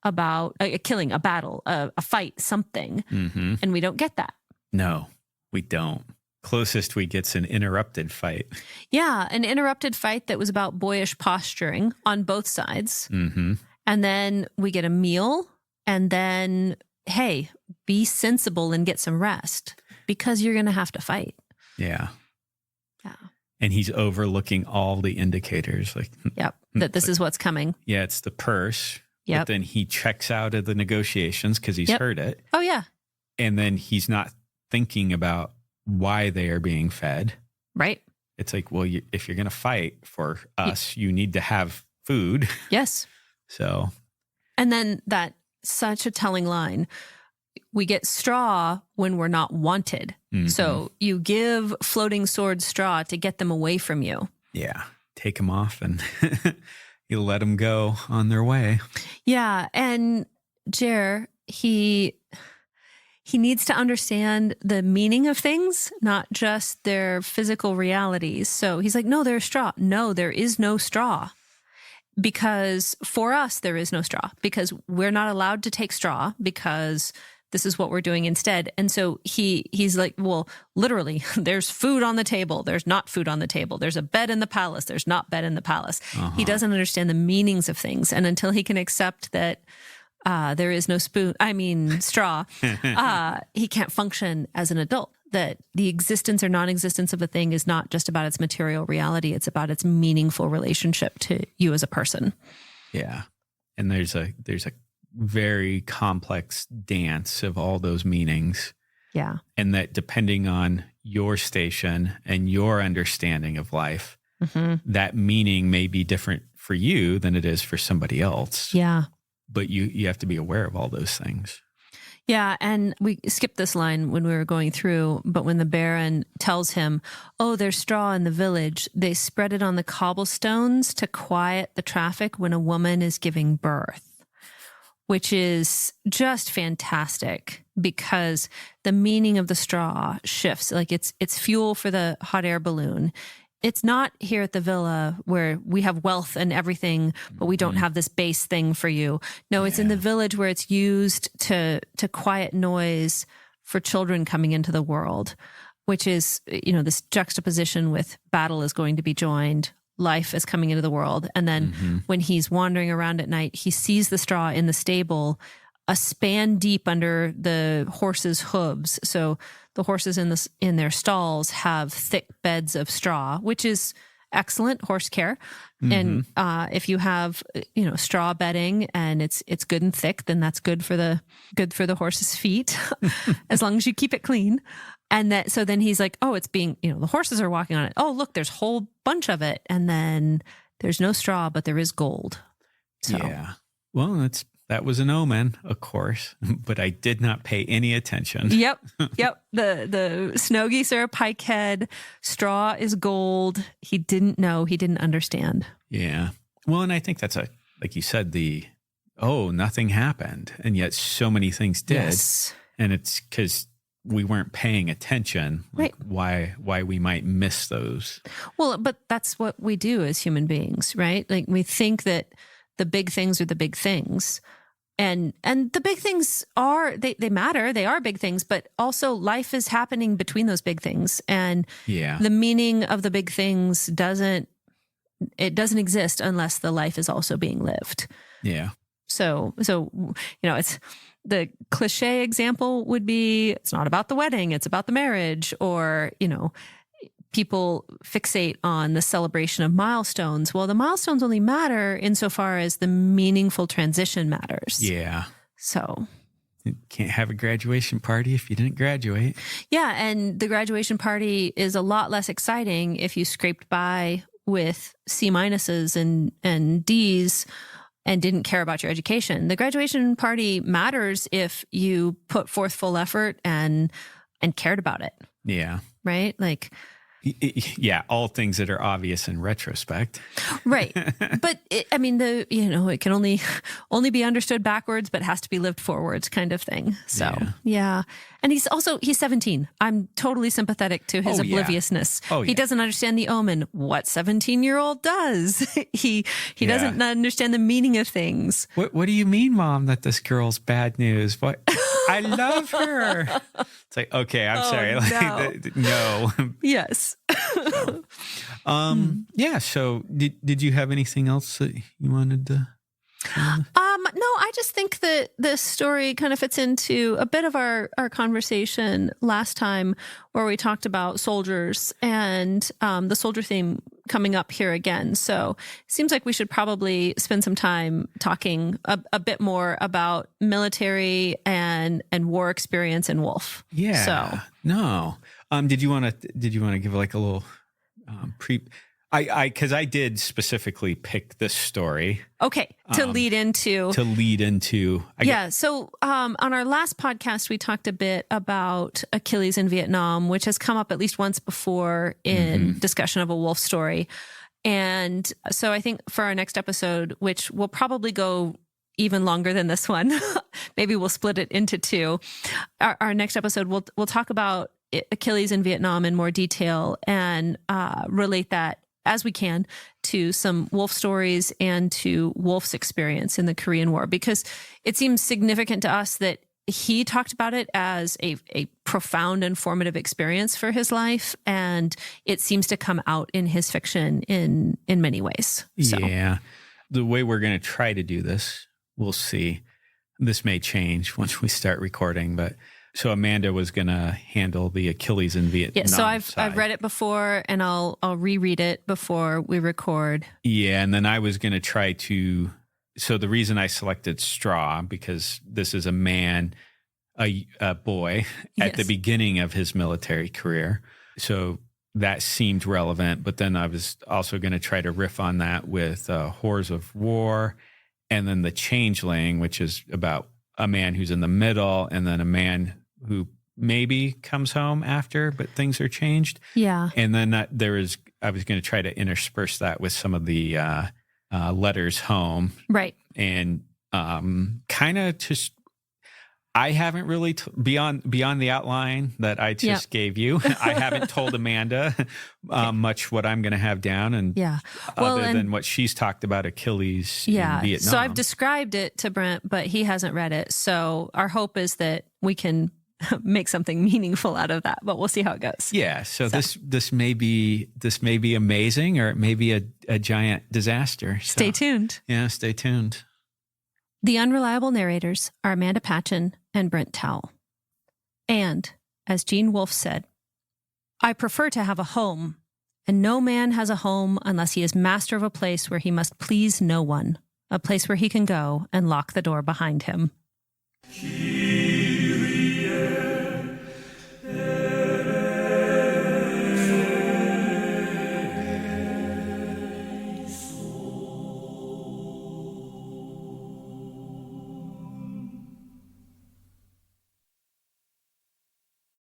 about a killing, a battle, a fight, something. Mm-hmm. And we don't get that. No, we don't. Closest we get's an interrupted fight. Yeah, an interrupted fight that was about boyish posturing on both sides. Mm-hmm. And then we get a meal, and then, hey, be sensible and get some rest because you're going to have to fight. Yeah. Yeah. And he's overlooking all the indicators. Like, yep, that this is what's coming. Yeah, it's the purse. Yep. But then he checks out of the negotiations because he's heard it. Oh, yeah. And then he's not thinking about why they are being fed. Right. It's like, well, if you're going to fight for us, you need to have food. Yes. So. And then that such a telling line. We get straw when we're not wanted. Mm-hmm. So you give floating swords straw to get them away from you. Yeah. Take them off and you let them go on their way. Yeah. And Jer, he needs to understand the meaning of things, not just their physical realities. So he's like, no, there's straw. No, there is no straw. Because for us, there is no straw. Because we're not allowed to take straw because this is what we're doing instead. And so he's like, well, literally, there's food on the table. There's not food on the table. There's a bed in the palace. There's not bed in the palace. Uh-huh. He doesn't understand the meanings of things. And until he can accept that there is no straw, he can't function as an adult. That the existence or non-existence of a thing is not just about its material reality. It's about its meaningful relationship to you as a person. Yeah. And there's a very complex dance of all those meanings. Yeah. And that depending on your station and your understanding of life, mm-hmm. that meaning may be different for you than it is for somebody else. Yeah. But you have to be aware of all those things. Yeah, and we skipped this line when we were going through, but when the Baron tells him, oh, there's straw in the village, they spread it on the cobblestones to quiet the traffic when a woman is giving birth, which is just fantastic because the meaning of the straw shifts. Like it's fuel for the hot air balloon. It's not here at the villa where we have wealth and everything, but we don't have this base thing for you. No, it's in the village where it's used to quiet noise for children coming into the world, which is, this juxtaposition with battle is going to be joined, life is coming into the world. And then when he's wandering around at night, he sees the straw in the stable, a span deep under the horses' hooves. So the horses in their stalls have thick beds of straw, which is excellent horse care. Mm-hmm. And if you have straw bedding and it's good and thick, then that's good for the horse's feet, as long as you keep it clean. And so then he's like, oh, it's being the horses are walking on it. Oh, look, there's a whole bunch of it, and then there's no straw, but there is gold. So. Yeah, well, that was an omen, of course, but I did not pay any attention. Yep. The snow geese are a pikehead. Straw is gold. He didn't know. He didn't understand. Yeah. Well, and I think that's like you said, nothing happened. And yet so many things did. Yes. And it's because we weren't paying attention, like why we might miss those. Well, but that's what we do as human beings, right? Like we think that the big things are the big things. And the big things they matter. They are big things, but also life is happening between those big things. And the meaning of the big things doesn't exist unless the life is also being lived. Yeah. So it's the cliche example would be, it's not about the wedding, it's about the marriage, or, people fixate on the celebration of milestones. Well, the milestones only matter insofar as the meaningful transition matters. Yeah. So you can't have a graduation party if you didn't graduate. Yeah, and the graduation party is a lot less exciting if you scraped by with C- and Ds and didn't care about your education. The graduation party matters if you put forth full effort and cared about it. Yeah. Right? Like, yeah, all things that are obvious in retrospect. Right. But it can only be understood backwards, but has to be lived forwards kind of thing. So, yeah. And he's 17. I'm totally sympathetic to his obliviousness. Oh, yeah. He doesn't understand the omen. What 17-year-old does? He doesn't understand the meaning of things. What do you mean, Mom, that this girl's bad news? What? I love her. It's like, okay, I'm sorry. Like, no. Yes. Yeah. So did you have anything else that you wanted to? No, I just think that this story kind of fits into a bit of our conversation last time where we talked about soldiers and the soldier theme coming up here again. So it seems like we should probably spend some time talking a bit more about military and war experience in Wolfe. Yeah. So no. Did you want to give like a little because I did specifically pick this story. Okay, to lead into. So on our last podcast, we talked a bit about Achilles in Vietnam, which has come up at least once before in discussion of a Wolfe story. And so I think for our next episode, which will probably go even longer than this one, maybe we'll split it into two. Our next episode, we'll talk about Achilles in Vietnam in more detail and relate that as we can to some Wolfe stories and to Wolfe's experience in the Korean War, because it seems significant to us that he talked about it as a profound and formative experience for his life. And it seems to come out in his fiction in many ways. So. Yeah. The way we're going to try to do this, we'll see. This may change once we start recording, but so Amanda was going to handle the Achilles in Vietnam. Yeah, so I've read it before, and I'll reread it before we record. Yeah, and then I was going to try to. So the reason I selected Straw, because this is a man, a boy at the beginning of his military career. So that seemed relevant. But then I was also going to try to riff on that with Horrors of War, and then The Changeling, which is about a man who's in the middle, and then a man who maybe comes home after, but things are changed. Yeah. And then I was going to try to intersperse that with some of the letters home. Right. And kind of just, I haven't really, beyond the outline that I just gave you, I haven't told Amanda much what I'm going to have down. And other than what she's talked about Achilles in Vietnam. So I've described it to Brent, but he hasn't read it. So our hope is that we can make something meaningful out of that, but we'll see how it goes. Yeah. So this may be amazing, or it may be a giant disaster. So, stay tuned. Yeah. Stay tuned. The Unreliable Narrators are Amanda Patchen and Brent Towle. And, as Gene Wolfe said, I prefer to have a home, and no man has a home unless he is master of a place where he must please no one, a place where he can go and lock the door behind him. Kyrie.